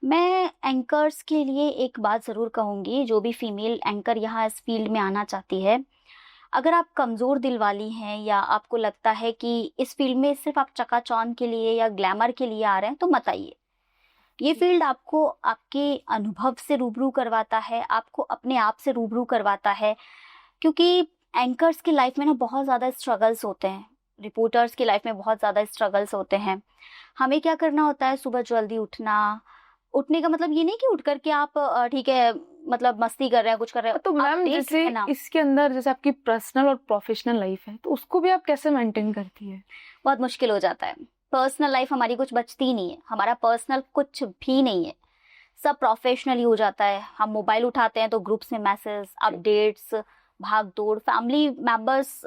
मैं एंकर्स के लिए एक बात जरूर कहूंगी, जो भी फीमेल एंकर यहाँ इस फील्ड में आना चाहती है, अगर आप कमजोर दिल वाली हैं या आपको लगता है कि इस फील्ड में सिर्फ आप चकाचौंध के लिए या ग्लैमर के लिए आ रहे हैं, तो मत आइए। ये फील्ड आपको आपके अनुभव से रूबरू करवाता है, आपको अपने आप से रूबरू करवाता है। क्योंकि एंकर्स की लाइफ में ना बहुत ज़्यादा स्ट्रगल्स होते हैं, रिपोर्टर्स की लाइफ में बहुत ज़्यादा स्ट्रगल्स होते हैं। हमें क्या करना होता है, सुबह जल्दी उठना। उठने का मतलब ये नहीं कि उठ करके आप ठीक है मतलब मस्ती कर रहे हैं, कुछ कर रहे हैं। तो मैम जैसे इसके अंदर जैसे आपकी पर्सनल और प्रोफेशनल लाइफ है, तो उसको भी आप कैसे मेंटेन करती है? बहुत मुश्किल हो जाता है। पर्सनल लाइफ हमारी कुछ बचती ही नहीं है, हमारा पर्सनल कुछ भी नहीं है, सब प्रोफेशनल ही हो जाता है। हम मोबाइल उठाते हैं तो ग्रुप्स में मैसेज, अपडेट्स, भाग दौड़, फैमिली मेंबर्स,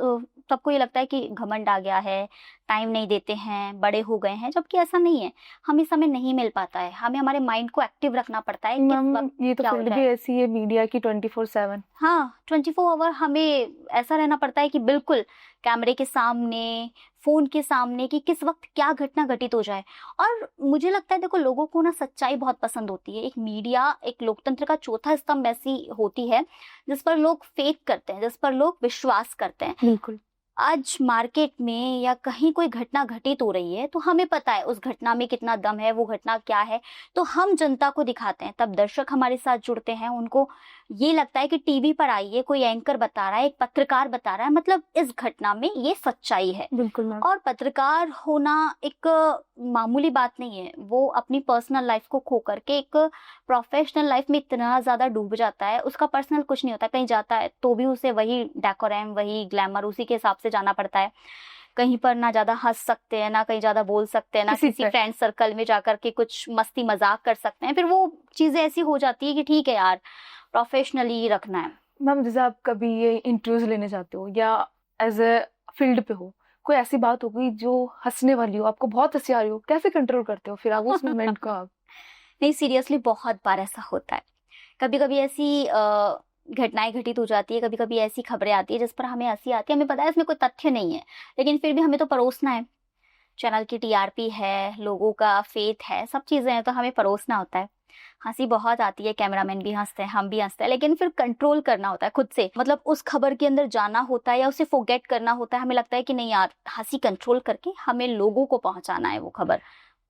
सबको ये लगता है कि घमंड आ गया है, टाइम नहीं देते हैं, बड़े हो गए हैं, जबकि ऐसा नहीं है। हमें समय नहीं मिल पाता है, हमें हमारे माइंड को एक्टिव रखना पड़ता है। ये तो फील्ड भी ऐसी है मीडिया की 24/7। हाँ, 24 आवर हमें ऐसा रहना पड़ता है कि बिल्कुल कैमरे के सामने, फोन के सामने, कि किस वक्त क्या घटना घटित हो जाए। और मुझे लगता है, देखो, लोगों को ना सच्चाई बहुत पसंद होती है। एक मीडिया एक लोकतंत्र का चौथा स्तंभ ऐसी होती है जिस पर लोग फेक करते हैं, जिस पर लोग विश्वास करते हैं। बिल्कुल। आज मार्केट में या कहीं कोई घटना घटित हो रही है, तो हमें पता है उस घटना में कितना दम है, वो घटना क्या है, तो हम जनता को दिखाते हैं। तब दर्शक हमारे साथ जुड़ते हैं, उनको ये लगता है कि टीवी पर आइए, कोई एंकर बता रहा है, एक पत्रकार बता रहा है, मतलब इस घटना में ये सच्चाई है। बिल्कुल। और पत्रकार होना एक मामूली बात नहीं है। वो अपनी पर्सनल लाइफ को खो करके एक प्रोफेशनल लाइफ में इतना ज़्यादा डूब जाता है, उसका पर्सनल कुछ नहीं होता। कहीं जाता है तो भी उसे वही डेकोरम, वही ग्लैमर, उसी के हिसाब से जाना पड़ता है। कहीं पर ना ज़्यादा हंस सकते हैं, ना कहीं ज़्यादा बोल सकते हैं, ना किसी किसी से। फ्रेंड सर्कल में जाकर के कुछ मस्ती मजाक कर सकते हैं। फिर वो चीज़ें ऐसी हो जाती है कि ठीक है यार, प्रोफेशनली ही रखना है। मैम जैसे आप कभी ये इंटरव्यूज लेने जाते हो या एज ए फील्ड पे हो, कोई ऐसी बात हो गई जो हंसने वाली हो, आपको बहुत हंसी आ रही हो, कैसे कंट्रोल करते हो फिर आप उस मोमेंट को आप? नहीं, सीरियसली बहुत बार ऐसा होता है। कभी कभी ऐसी घटनाएं घटित हो जाती है, कभी कभी ऐसी खबरें आती है जिस पर हमें हंसी आती है, हमें पता है इसमें कोई तथ्य नहीं है, लेकिन फिर भी हमें तो परोसना है। चैनल की टीआरपी है, लोगों का फेथ है, सब चीजें हैं, तो हमें परोसना होता है। हंसी बहुत आती है, कैमरामैन भी हंसते हैं, हम भी हंसते हैं, लेकिन फिर कंट्रोल करना होता है खुद से। मतलब उस खबर के अंदर जाना होता है या उसे फोरगेट करना होता है। हमें लगता है कि नहीं यार, हंसी कंट्रोल करके हमें लोगों को पहुंचाना है वो खबर,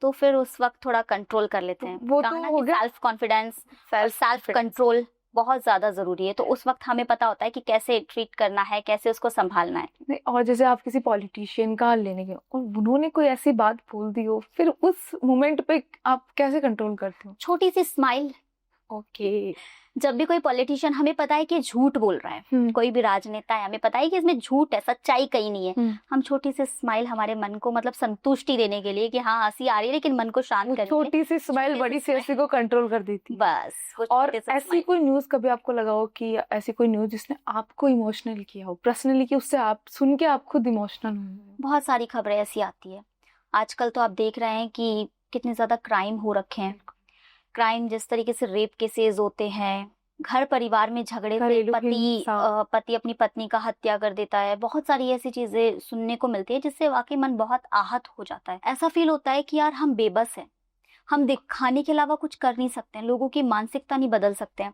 तो फिर उस वक्त थोड़ा कंट्रोल कर लेते हैं। वो तो हो गया सेल्फ कॉन्फिडेंस और सेल्फ कंट्रोल बहुत ज्यादा जरूरी है। तो उस वक्त हमें पता होता है कि कैसे ट्रीट करना है, कैसे उसको संभालना है। नहीं, और जैसे आप किसी पॉलिटिशियन का लेने गए और उन्होंने कोई ऐसी बात बोल दी हो, फिर उस मोमेंट पे आप कैसे कंट्रोल करते हो? छोटी सी स्माइल। ओके। जब भी कोई पॉलिटिशियन, हमें पता है कि झूठ बोल रहा है, कोई भी राजनेता है, हमें पता है कि इसमें झूठ है, सच्चाई कहीं नहीं है, हम छोटी सी स्माइल हमारे मन को मतलब संतुष्टि देने के लिए कि हाँ हंसी आ रही है, लेकिन मन को शांत करने के लिए छोटी सी स्माइल छोटी बड़ी सी सी हंसी को कंट्रोल कर देती है। बस वो और छोटे से ऐसी smile। कोई न्यूज कभी आपको लगा हो कि ऐसी कोई न्यूज जिसने आपको इमोशनल किया हो पर्सनली, कि उससे आप सुन के आप खुद इमोशनल हो? बहुत सारी खबरें ऐसी आती है। आजकल तो आप देख रहे हैं कि कितने ज्यादा क्राइम हो रखे हैं। क्राइम जिस तरीके से रेप केसेस होते हैं, घर परिवार में झगड़े से घरेलू पति हिंसा। पति अपनी पत्नी का हत्या कर देता है। बहुत सारी ऐसी चीजें सुनने को मिलती है जिससे वाकई मन बहुत आहत हो जाता है। ऐसा फील होता है कि यार हम बेबस हैं, हम दिखाने के अलावा कुछ कर नहीं सकते हैं, लोगों की मानसिकता नहीं बदल सकते हैं।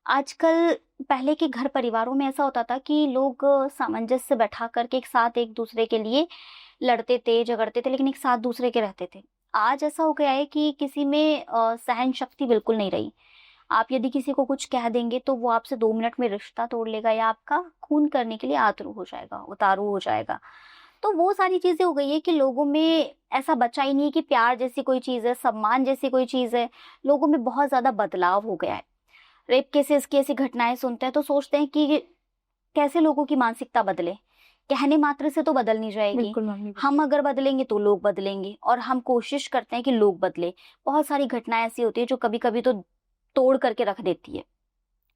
आजकल पहले के घर परिवारों में ऐसा होता था कि लोग सामंजस्य से बैठा करके एक साथ एक दूसरे के लिए लड़ते थे, झगड़ते थे, लेकिन एक साथ दूसरे के रहते थे। आज ऐसा हो गया है कि किसी में सहन शक्ति बिल्कुल नहीं रही। आप यदि किसी को कुछ कह देंगे तो वो आपसे 2 मिनट में रिश्ता तोड़ लेगा या आपका खून करने के लिए आतुर हो जाएगा, उतारू हो जाएगा। तो वो सारी चीजें हो गई है कि लोगों में ऐसा बचा ही नहीं कि प्यार जैसी कोई चीज है, सम्मान जैसी कोई चीज है। लोगों में बहुत ज्यादा बदलाव हो गया है। रेप केसेस की ऐसी घटनाएं सुनते हैं तो सोचते हैं कि कैसे लोगों की मानसिकता बदले। कहने मात्र से तो बदल नहीं जाएगी। बिल्कुल मैम। हम अगर बदलेंगे तो लोग बदलेंगे, और हम कोशिश करते हैं कि लोग बदले। बहुत सारी घटनाएं ऐसी होती है जो कभी कभी तो तोड़ करके रख देती है,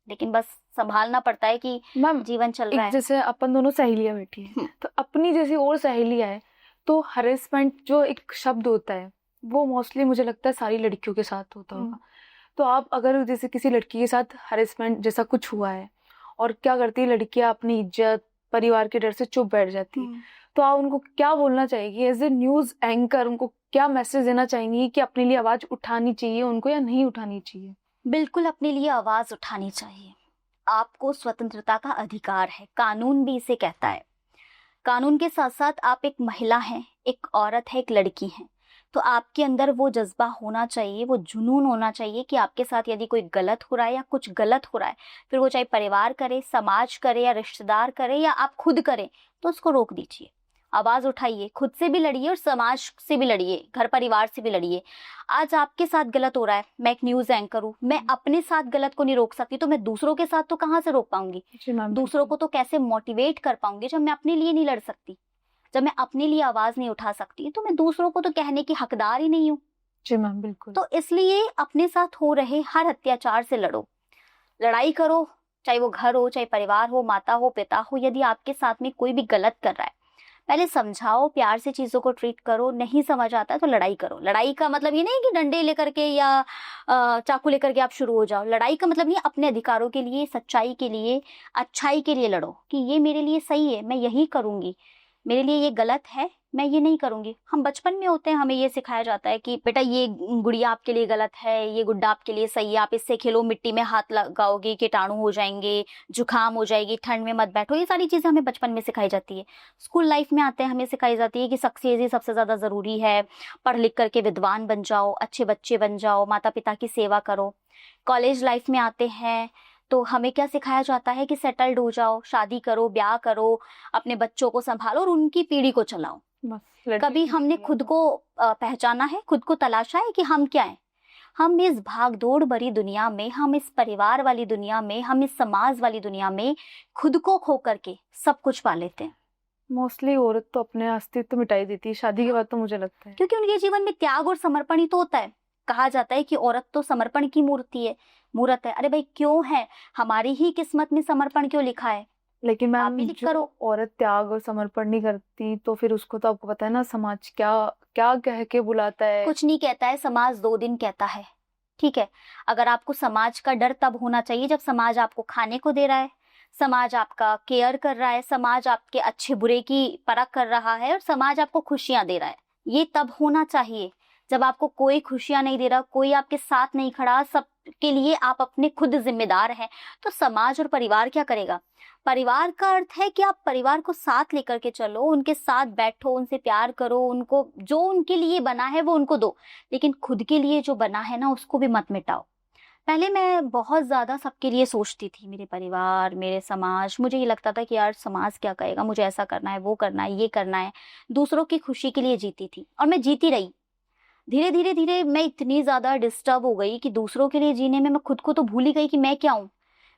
लेकिन बस संभालना पड़ता है कि मैम जीवन चल रहा एक है। जैसे अपन दोनों सहेलियां बैठी हैं, तो अपनी जैसी और सहेलियां है, तो हरेसमेंट जो एक शब्द होता है वो मोस्टली मुझे लगता है सारी लड़कियों के साथ होता होगा। तो आप अगर जैसे किसी लड़की के साथ हरेसमेंट जैसा कुछ हुआ है, और क्या करती है लड़कियां, अपनी इज्जत परिवार के डर से चुप बैठ जाती है, तो आप उनको क्या बोलना चाहेगी एज ए न्यूज एंकर? उनको क्या मैसेज देना चाहेंगी कि अपने लिए आवाज उठानी चाहिए उनको या नहीं उठानी चाहिए? बिल्कुल अपने लिए आवाज उठानी चाहिए। आपको स्वतंत्रता का अधिकार है, कानून भी इसे कहता है। कानून के साथ साथ आप एक महिला हैं, एक औरत है, एक लड़की हैं, तो आपके अंदर वो जज्बा होना चाहिए, वो जुनून होना चाहिए कि आपके साथ यदि कोई गलत हो रहा है या कुछ गलत हो रहा है, फिर वो चाहे परिवार करे, समाज करे या रिश्तेदार करे या आप खुद करें, तो उसको रोक दीजिए। आवाज उठाइए, खुद से भी लड़िए और समाज से भी लड़िए, घर परिवार से भी लड़िए। आज आपके साथ गलत हो रहा है, मैं एक न्यूज एंकर हूँ, मैं अपने साथ गलत को नहीं रोक सकती, तो मैं दूसरों के साथ तो कहाँ से रोक पाऊंगी? जी मैम। दूसरों को तो कैसे मोटिवेट कर पाऊंगी जब मैं अपने लिए नहीं लड़ सकती, जब मैं अपने लिए आवाज नहीं उठा सकती, तो मैं दूसरों को तो कहने की हकदार ही नहीं हूँ। जी मैम बिल्कुल। तो इसलिए अपने साथ हो रहे हर अत्याचार से लड़ो, लड़ाई करो, चाहे वो घर हो, चाहे परिवार हो, माता हो, पिता हो। यदि आपके साथ में कोई भी गलत कर रहा है, पहले समझाओ, प्यार से चीजों को ट्रीट करो। नहीं समझ आता है तो लड़ाई करो। लड़ाई का मतलब ये नहीं कि डंडे लेकर के या चाकू लेकर के आप शुरू हो जाओ। लड़ाई का मतलब ये अपने अधिकारों के लिए, सच्चाई के लिए, अच्छाई के लिए लड़ो कि ये मेरे लिए सही है, मैं यही करूंगी, मेरे लिए ये गलत है, मैं ये नहीं करूंगी। हम बचपन में होते हैं, हमें ये सिखाया जाता है कि बेटा ये गुड़िया आपके लिए गलत है, ये गुड्डा आपके लिए सही है, आप इससे खेलो, मिट्टी में हाथ लगाओगे कीटाणु हो जाएंगे, जुकाम हो जाएगी, ठंड में मत बैठो। ये सारी चीजें हमें बचपन में सिखाई जाती है। स्कूल लाइफ में आते हैं, हमें सिखाई जाती है कि सक्सेस ही सबसे ज्यादा जरूरी है, पढ़ लिख करके विद्वान बन जाओ, अच्छे बच्चे बन जाओ, माता पिता की सेवा करो। कॉलेज लाइफ में आते हैं तो हमें क्या सिखाया जाता है कि सेटल्ड हो जाओ, शादी करो, ब्याह करो, अपने बच्चों को संभालो और उनकी पीढ़ी को चलाओ। बस लड़की कभी की हमने जिंदगी खुद में। को पहचाना है, खुद को तलाशा है कि हम क्या हैं। हम इस भागदौड़ भरी दुनिया में, हम इस परिवार वाली दुनिया में, हम इस समाज वाली दुनिया में खुद को खो करके सब कुछ पा लेते हैं, मोस्टली औरत तो अपने अस्तित्व मिटा ही देती है शादी के बाद, तो मुझे लगता है। क्योंकि उनके जीवन में त्याग और समर्पण ही तो होता है। कहा जाता है कि औरत तो समर्पण की मूर्त है। अरे भाई क्यों है? हमारी ही किस्मत में समर्पण क्यों लिखा है? लेकिन आप मैम ही लिख जो करो। औरत त्याग और समर्पण नहीं करती तो फिर उसको तो आपको पता है ना, समाज क्या क्या कह के बुलाता है। कुछ नहीं कहता है समाज, 2 दिन कहता है। ठीक है, अगर आपको समाज का डर तब होना चाहिए जब समाज आपको खाने को दे रहा है, समाज आपका केयर कर रहा है, समाज आपके अच्छे बुरे की परख कर रहा है और समाज आपको खुशियां दे रहा है। ये तब होना चाहिए जब आपको कोई खुशियां नहीं दे रहा, कोई आपके साथ नहीं खड़ा, सबके लिए आप अपने खुद जिम्मेदार हैं, तो समाज और परिवार क्या करेगा? परिवार का अर्थ है कि आप परिवार को साथ लेकर के चलो, उनके साथ बैठो, उनसे प्यार करो, उनको जो उनके लिए बना है वो उनको दो, लेकिन खुद के लिए जो बना है ना उसको भी मत मिटाओ। पहले मैं बहुत ज्यादा सबके लिए सोचती थी, मेरे परिवार, मेरे समाज, मुझे ये लगता था कि यार समाज क्या कहेगा, मुझे ऐसा करना है, वो करना है, ये करना है, दूसरों की खुशी के लिए जीती थी और मैं जीती रही। धीरे धीरे धीरे मैं इतनी ज्यादा डिस्टर्ब हो गई कि दूसरों के लिए जीने में मैं खुद को तो भूल ही गई कि मैं क्या हूँ,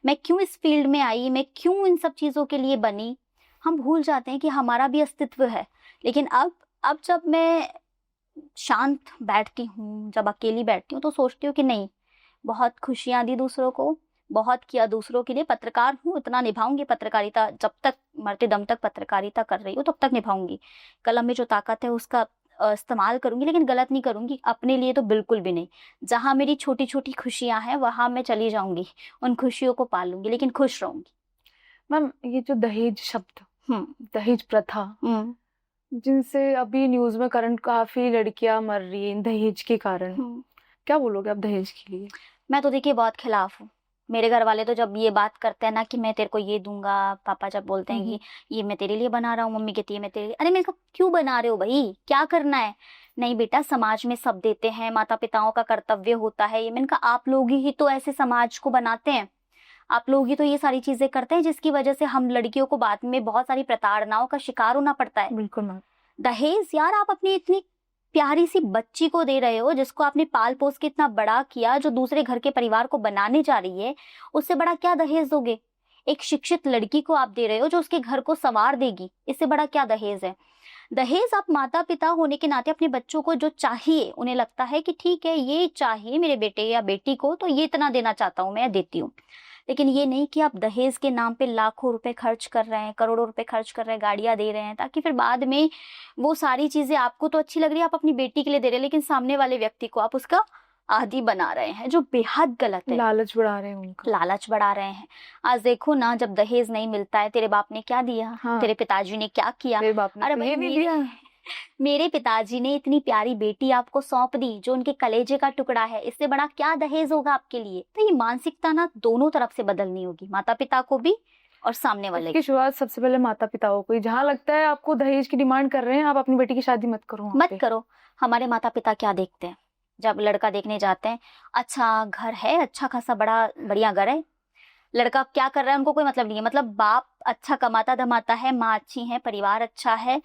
मैं क्यों इस फील्ड में आई, मैं क्यों इन सब चीजों के लिए बनी। हम भूल जाते हैं कि हमारा भी अस्तित्व है। लेकिन अब जब मैं शांत बैठती हूँ, जब अकेली बैठती हूँ, तो सोचती हूँ कि नहीं, बहुत खुशियां दी दूसरों को, बहुत किया दूसरों के लिए, पत्रकार हूँ, इतना निभाऊंगी पत्रकारिता, जब तक मरते दम तक पत्रकारिता कर रही हूँ तब तक निभाऊंगी। कलम में जो ताकत है उसका इस्तेमाल करूंगी, लेकिन गलत नहीं करूंगी, अपने लिए तो बिल्कुल भी नहीं। जहां मेरी छोटी छोटी खुशियां हैं वहां मैं चली जाऊंगी, उन खुशियों को पालूंगी, लेकिन खुश रहूंगी। मैम ये जो दहेज शब्द, हम्म। दहेज प्रथा, हम्म। जिनसे अभी न्यूज में करंट काफी लड़कियां मर रही हैं दहेज के कारण, हम्म। क्या बोलोगे आप दहेज के लिए? मैं तो देखिए बहुत खिलाफ हूँ। मेरे घर वाले तो जब ये बात करते हैं ना कि मैं तेरे को ये दूंगा, पापा जब बोलते हैं कि ये मैं तेरे लिए बना रहा हूँ, मम्मी कहती है मैं तेरे लिए, अरे मेरे को क्यों बना रहे हो भाई, क्या करना है? नहीं बेटा, समाज में सब देते हैं, माता पिताओं का कर्तव्य होता है ये। मैंने कहा आप लोग ही तो ऐसे समाज को बनाते हैं, आप लोग ही तो ये सारी चीजें करते हैं जिसकी वजह से हम लड़कियों को बाद में बहुत सारी प्रताड़नाओं का शिकार होना पड़ता है। बिल्कुल मैम। दहेज यार, आप अपनी इतनी प्यारी सी बच्ची को दे रहे हो, जिसको आपने पाल पोस के इतना बड़ा किया, जो दूसरे घर के परिवार को बनाने जा रही है, उससे बड़ा क्या दहेज दोगे? एक शिक्षित लड़की को आप दे रहे हो जो उसके घर को संवार देगी, इससे बड़ा क्या दहेज है? दहेज आप माता पिता होने के नाते अपने बच्चों को जो चाहिए, उन्हें लगता है कि ठीक है ये चाहिए मेरे बेटे या बेटी को, तो ये इतना देना चाहता हूं, मैं देती हूँ। लेकिन ये नहीं कि आप दहेज के नाम पे लाखों रुपए खर्च कर रहे हैं, करोड़ों रुपए खर्च कर रहे हैं, गाड़ियां दे रहे हैं, ताकि फिर बाद में वो सारी चीजें आपको तो अच्छी लग रही है, आप अपनी बेटी के लिए दे रहे हैं, लेकिन सामने वाले व्यक्ति को आप उसका आदी बना रहे हैं, जो बेहद गलत है। लालच बढ़ा रहे हैं उनका। लालच बढ़ा रहे हैं। आज देखो ना, जब दहेज नहीं मिलता है, तेरे बाप ने क्या दिया, हाँ। तेरे पिताजी ने क्या किया? मेरे बाप ने अरे तो भाई ये नहीं दिया। मेरे पिताजी ने इतनी प्यारी बेटी आपको सौंप दी जो उनके कलेजे का टुकड़ा है, इससे बड़ा क्या दहेज होगा आपके लिए? तो ये मानसिकता ना दोनों तरफ से बदलनी होगी, माता पिता को भी और सामने वाले इसकी शुरुआत सबसे पहले माता पिताओं को ही, जहाँ लगता है आपको दहेज की डिमांड कर रहे हैं, आप अपनी बेटी की शादी मत करो वहाँ मत पे। करो। हमारे माता पिता क्या देखते हैं जब लड़का देखने जाते हैं? अच्छा घर है, अच्छा खासा बड़ा बढ़िया घर है, लड़का क्या कर रहा है उनको कोई मतलब नहीं है। मतलब बाप अच्छा कमाता धमाता है, माँ अच्छी है, परिवार अच्छा है,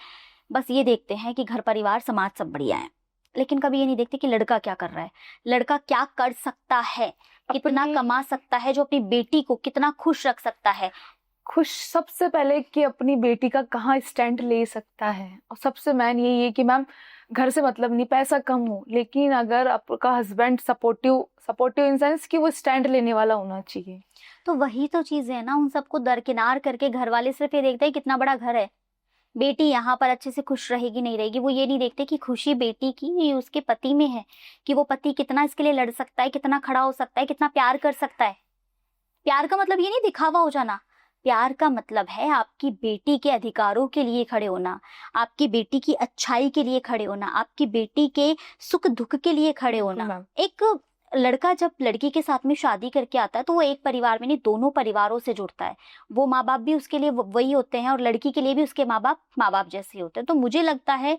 बस ये देखते हैं कि घर परिवार समाज सब बढ़िया है। लेकिन कभी ये नहीं देखते कि लड़का क्या कर रहा है, लड़का क्या कर सकता है, कितना कमा सकता है, जो अपनी बेटी को कितना खुश रख सकता है। खुश सबसे पहले कि अपनी बेटी का कहाँ स्टैंड ले सकता है, और सबसे मेन यही है कि मैम घर से मतलब नहीं, पैसा कम हो, लेकिन अगर आपका हस्बैंड सपोर्टिव इन सेंस कि वो स्टैंड लेने वाला होना चाहिए। तो वही तो चीज है ना, उन सबको दरकिनार करके घर वाले सिर्फ ये देखते हैं कितना बड़ा घर है, बेटी यहाँ पर अच्छे से खुश रहेगी नहीं रहेगी। वो ये नहीं देखते कि खुशी बेटी की ये उसके पति में है, कि वो पति कितना इसके लिए लड़ सकता है, कितना खड़ा हो सकता है, कितना प्यार कर सकता है। प्यार का मतलब ये नहीं दिखावा हो जाना, प्यार का मतलब है आपकी बेटी के अधिकारों के लिए खड़े होना, आपकी बेटी की अच्छाई के लिए खड़े होना, आपकी बेटी के सुख दुख के लिए खड़े होना। एक लड़का जब लड़की के साथ में शादी करके आता है तो वो एक परिवार में नहीं, दोनों परिवारों से जुड़ता है। वो माँ बाप भी उसके लिए वही होते हैं और लड़की के लिए भी उसके माँ बाप जैसे होते हैं। तो मुझे लगता है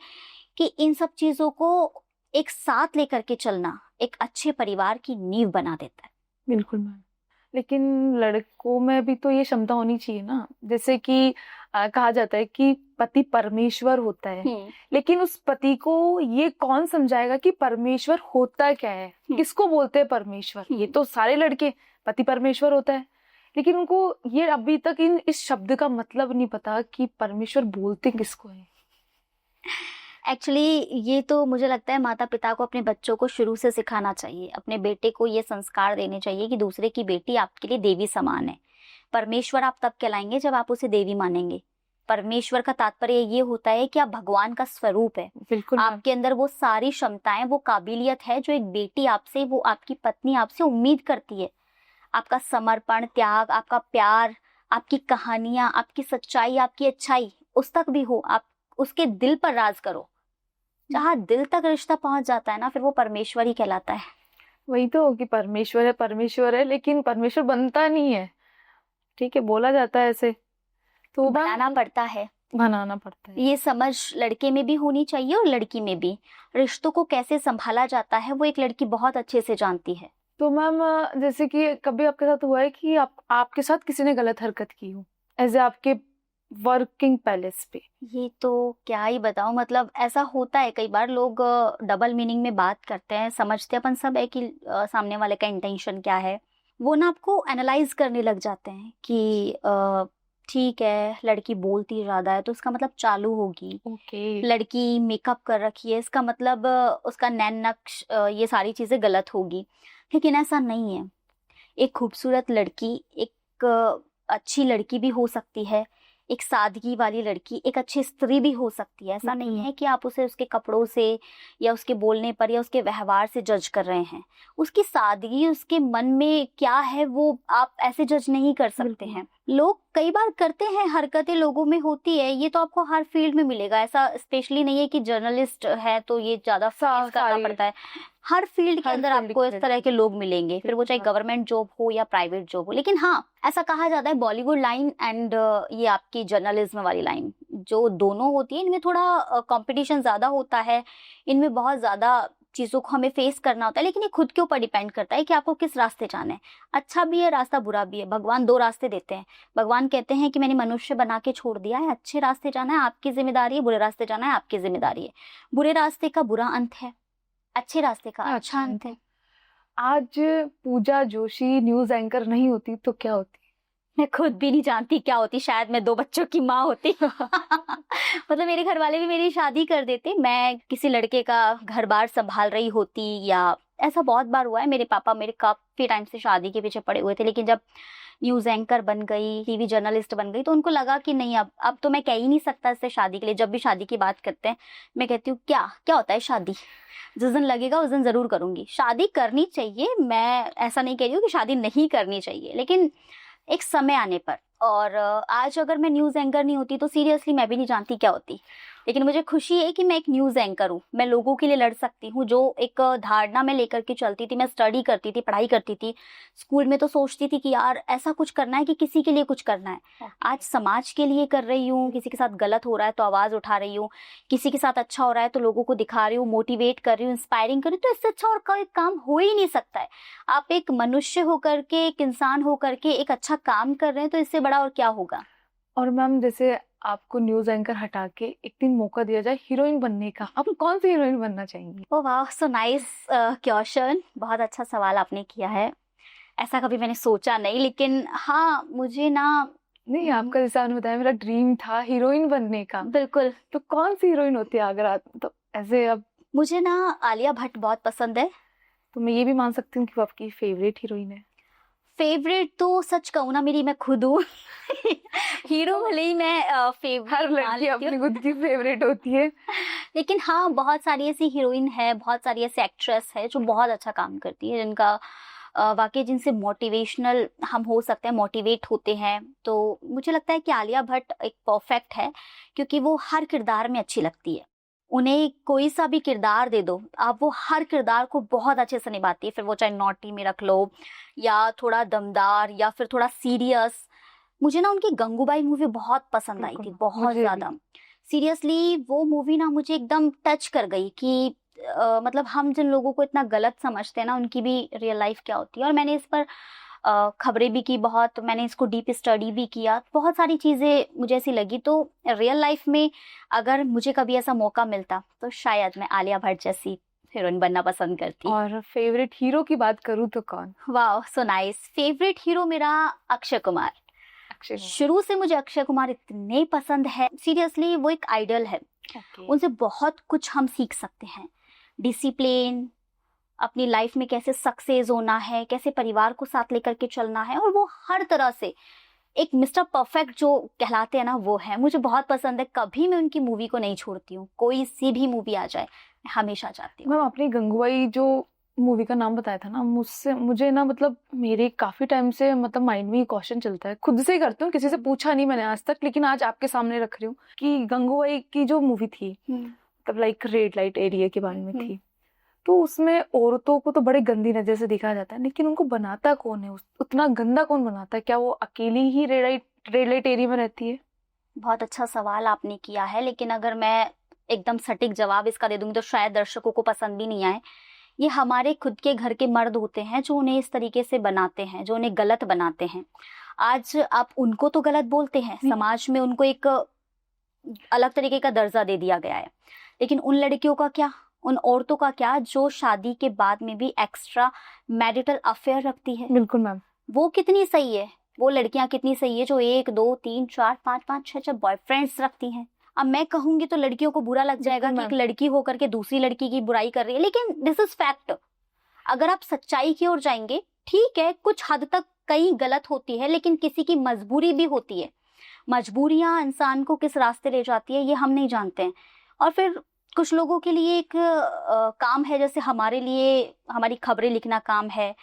कि इन सब चीजों को एक साथ लेकर के चलना एक अच्छे परिवार की नींव बना देता है। बिल्कुल मैम, लेकिन लड़कों में भी तो ये क्षमता होनी चाहिए ना, जैसे कि कहा जाता है कि पति परमेश्वर होता है, लेकिन उस पति को ये कौन समझाएगा कि परमेश्वर होता क्या है, किसको बोलते हैं परमेश्वर? ये तो सारे लड़के पति परमेश्वर होता है, लेकिन उनको ये अभी तक इस शब्द का मतलब नहीं पता कि परमेश्वर बोलते किसको है। एक्चुअली ये तो मुझे लगता है माता पिता को अपने बच्चों को शुरू से सिखाना चाहिए, अपने बेटे को ये संस्कार देने चाहिए कि दूसरे की बेटी आपके लिए देवी समान है। परमेश्वर आप तब कहलाएंगे जब आप उसे देवी मानेंगे। परमेश्वर का तात्पर्य ये होता है कि आप भगवान का स्वरूप है, बिल्कुल आपके अंदर वो सारी क्षमताएं, वो काबिलियत है जो एक बेटी आपसे, वो आपकी पत्नी आपसे उम्मीद करती है। आपका समर्पण, त्याग, आपका प्यार, आपकी कहानियां, आपकी सच्चाई, आपकी अच्छाई उस तक भी हो। आप उसके दिल पर राज करो। जहाँ दिल तक रिश्ता पहुंच जाता है ना, फिर वो परमेश्वर ही कहलाता है। वही तो कि परमेश्वर है, लेकिन परमेश्वर बनता नहीं है। ठीक है, बोला जाता है ऐसे, तो बनाना पड़ता है। ये समझ लड़के में भी होनी चाहिए और लड़की में भी। रिश्तों को कैसे संभाला जाता है वो एक लड़की बहुत अच्छे से जानती है। तो मैम, जैसे कि कभी आपके साथ हुआ है कि आपके साथ किसी ने गलत हरकत की हो एज ए आपके वर्किंग पैलेस पे? ये तो क्या ही बताऊं, मतलब ऐसा होता है कई बार। लोग डबल मीनिंग में बात करते हैं, समझते अपन सब है कि सामने वाले का इंटेंशन क्या है। वो ना आपको एनालाइज करने लग जाते हैं कि ठीक है, लड़की बोलती ज्यादा है तो उसका मतलब चालू होगी। लड़की मेकअप कर रखी है, इसका मतलब उसका नैन नक्श, ये सारी चीजें गलत होगी। लेकिन ऐसा नहीं है। एक खूबसूरत लड़की, एक अच्छी लड़की भी हो सकती है, एक सादगी वाली लड़की एक अच्छी स्त्री भी हो सकती है। ऐसा नहीं है कि आप उसे उसके कपड़ों से या उसके बोलने पर या उसके व्यवहार से जज कर रहे हैं। उसकी सादगी, उसके मन में क्या है, वो आप ऐसे जज नहीं कर सकते हैं। लोग कई बार करते हैं, हरकतें लोगों में होती है। ये तो आपको हर फील्ड में मिलेगा, ऐसा स्पेशली नहीं है कि जर्नलिस्ट है तो ये ज्यादा फेस करना पड़ता है। हर फील्ड के अंदर आपको इस तरह के लोग मिलेंगे, फिर वो चाहे गवर्नमेंट जॉब हो या प्राइवेट जॉब हो। लेकिन हाँ, ऐसा कहा जाता है बॉलीवुड लाइन एंड ये आपकी जर्नलिज्म वाली लाइन, जो दोनों होती है, इनमें थोड़ा कंपटीशन ज्यादा होता है। इनमें बहुत ज्यादा चीजों को हमें फेस करना होता है। लेकिन ये खुद के ऊपर डिपेंड करता है कि आपको किस रास्ते जाना है। अच्छा भी है रास्ता, बुरा भी है। भगवान दो रास्ते देते हैं। भगवान कहते हैं कि मैंने मनुष्य बना के छोड़ दिया है, अच्छे रास्ते जाना है आपकी जिम्मेदारी है, बुरे रास्ते जाना है आपकी जिम्मेदारी है। बुरे रास्ते का बुरा अंत है, अच्छे रास्ते का अच्छा अंत है। आज पूजा जोशी न्यूज एंकर नहीं होती तो क्या होती? मैं खुद भी नहीं जानती क्या होती। शायद मैं 2 बच्चों की माँ होती। मतलब मेरे घर वाले भी मेरी शादी कर देते, मैं किसी लड़के का घर बार संभाल रही होती। या ऐसा बहुत बार हुआ है, मेरे पापा मेरे काफी टाइम से शादी के पीछे पड़े हुए थे, लेकिन जब न्यूज एंकर बन गई, टीवी जर्नलिस्ट बन गई, तो उनको लगा कि नहीं, अब तो मैं कह ही नहीं सकता इससे शादी के लिए। जब भी शादी की बात करते हैं मैं कहती हूँ क्या क्या होता है शादी, जिस दिन लगेगा उस दिन जरूर करूंगी। शादी करनी चाहिए, मैं ऐसा नहीं कह रही हूँ कि शादी नहीं करनी चाहिए, लेकिन एक समय आने पर। और आज अगर मैं न्यूज एंकर नहीं होती तो सीरियसली मैं भी नहीं जानती क्या होती। लेकिन मुझे खुशी है कि मैं एक न्यूज एंकर हूँ, मैं लोगों के लिए लड़ सकती हूँ। जो एक धारणा में लेकर के चलती थी, मैं स्टडी करती थी, पढ़ाई करती थी स्कूल में, तो सोचती थी कि यार ऐसा कुछ करना है कि किसी के लिए कुछ करना है। आज समाज के लिए कर रही हूँ। किसी के साथ गलत हो रहा है तो आवाज उठा रही हूँ, किसी के साथ अच्छा हो रहा है तो लोगों को दिखा रही हूँ, मोटिवेट कर रही हूँ, इंस्पायरिंग कर रही हूँ। तो इससे अच्छा और कोई काम हो ही नहीं सकता है। आप एक मनुष्य होकर के, एक इंसान होकर के एक अच्छा काम कर रहे हैं, तो इससे बड़ा और क्या होगा। और मैम, जैसे आपको न्यूज एंकर हटा के एक दिन मौका दिया जाए हीरोइन बनने का, आप कौन सी हीरोइन बनना चाहेंगी? ओह वाह, सो नाइस क्वेश्चन। बहुत अच्छा सवाल आपने किया है। ऐसा कभी मैंने सोचा नहीं, लेकिन हाँ मुझे ना, नहीं, आपका जैसा आपने बताया मेरा ड्रीम था हीरोइन बनने का। बिल्कुल। तो कौन सी हीरोइन होती है अगर आप, तो ऐसे अब मुझे ना आलिया भट्ट बहुत पसंद है। तो मैं ये भी मान सकती हूँ कि वो आपकी फेवरेट हीरोइन है? फेवरेट तो सच कहूँ ना, मेरी मैं खुद हूँ। हीरो भले ही मैं फेवरेट, हर लड़की अपनी खुद की फेवरेट होती है। लेकिन हाँ, बहुत सारी ऐसी हीरोइन है, बहुत सारी ऐसी एक्ट्रेस है जो बहुत अच्छा काम करती है, जिनका वाकई जिनसे मोटिवेशनल हम हो सकते हैं, मोटिवेट होते हैं। तो मुझे लगता है कि आलिया भट्ट एक परफेक्ट है, क्योंकि वो हर किरदार में अच्छी लगती है। उन्हें कोई सा भी किरदार दे दो आप, वो हर किरदार को बहुत अच्छे से निभाती है। फिर वो चाहे नॉटी में रख लो, या थोड़ा दमदार, या फिर थोड़ा सीरियस। मुझे ना उनकी गंगूबाई मूवी बहुत पसंद आई थी, बहुत ज्यादा। सीरियसली वो मूवी ना मुझे एकदम टच कर गई कि मतलब हम जिन लोगों को इतना गलत समझते हैं ना, उनकी भी रियल लाइफ क्या होती है। और मैंने इस पर खबरें भी की बहुत, मैंने इसको डीप स्टडी भी किया, बहुत सारी चीज़ें मुझे ऐसी लगी। तो रियल लाइफ में अगर मुझे कभी ऐसा मौका मिलता तो शायद मैं आलिया भट्ट जैसी हीरोइन बनना पसंद करती। और फेवरेट हीरो की बात करूँ तो कौन? वाह, सो नाइस। फेवरेट हीरो मेरा अक्षय कुमार। अक्षय कुमार। शुरू से मुझे अक्षय कुमार इतने पसंद है, सीरियसली वो एक आइडल है। Okay. उनसे बहुत कुछ हम सीख सकते हैं। डिसिप्लिन, अपनी लाइफ में कैसे सक्सेस होना है, कैसे परिवार को साथ लेकर के चलना है, और वो हर तरह से एक मिस्टर परफेक्ट जो कहलाते हैं ना, वो है। मुझे बहुत पसंद है, कभी मैं उनकी मूवी को नहीं छोड़ती हूँ। कोई सी भी मूवी आ जाए मैं हमेशा जाती हूँ। मैम आपने गंगूबाई जो मूवी का नाम बताया था ना, मुझे ना मतलब मेरे काफी टाइम से मतलब माइंड में ये क्वेश्चन चलता है, खुद से ही करती हूँ, किसी से पूछा नहीं मैंने आज तक, लेकिन आज आपके सामने रख रही हूँ कि गंगूबाई की जो मूवी थी मतलब लाइक रेड लाइट एरिया के बारे में थी, तो उसमें औरतों को तो बड़े गंदी नजर से देखा जाता है, लेकिन उनको बनाता कौन है? उतना गंदा कौन बनाता है? क्या वो अकेली ही रेड लाइट एरिया में रहती है? बहुत अच्छा सवाल आपने किया है, लेकिन अगर मैं एकदम सटीक जवाब इसका दे दूंगी तो शायद दर्शकों को पसंद भी नहीं आए। ये हमारे खुद के घर के मर्द होते हैं जो उन्हें इस तरीके से बनाते हैं, जो उन्हें गलत बनाते हैं। आज आप उनको तो गलत बोलते हैं, समाज में उनको एक अलग तरीके का दर्जा दे दिया गया है, लेकिन उन लड़कियों का क्या, उन औरतों का क्या जो शादी के बाद में भी एक्स्ट्रा मैरिटल अफेयर रखती है? बिल्कुल मैम। वो कितनी सही है? वो लड़कियां कितनी सही है जो 1 2 3 4 5 5 6 बॉयफ्रेंड्स रखती हैं। अब मैं कहूंगी तो लड़कियों को बुरा लग जाएगा कि एक लड़की होकर के दूसरी लड़की की बुराई कर रही है, लेकिन दिस इज फैक्ट। अगर आप सच्चाई की ओर जाएंगे, ठीक है, कुछ हद तक कहीं गलत होती है, लेकिन किसी की मजबूरी भी होती है। मजबूरियां इंसान को किस रास्ते ले जाती है ये हम नहीं जानते हैं। और फिर कुछ लोगों के लिए एक काम है, जैसे हमारे लिए हमारी खबरें लिखना काम है,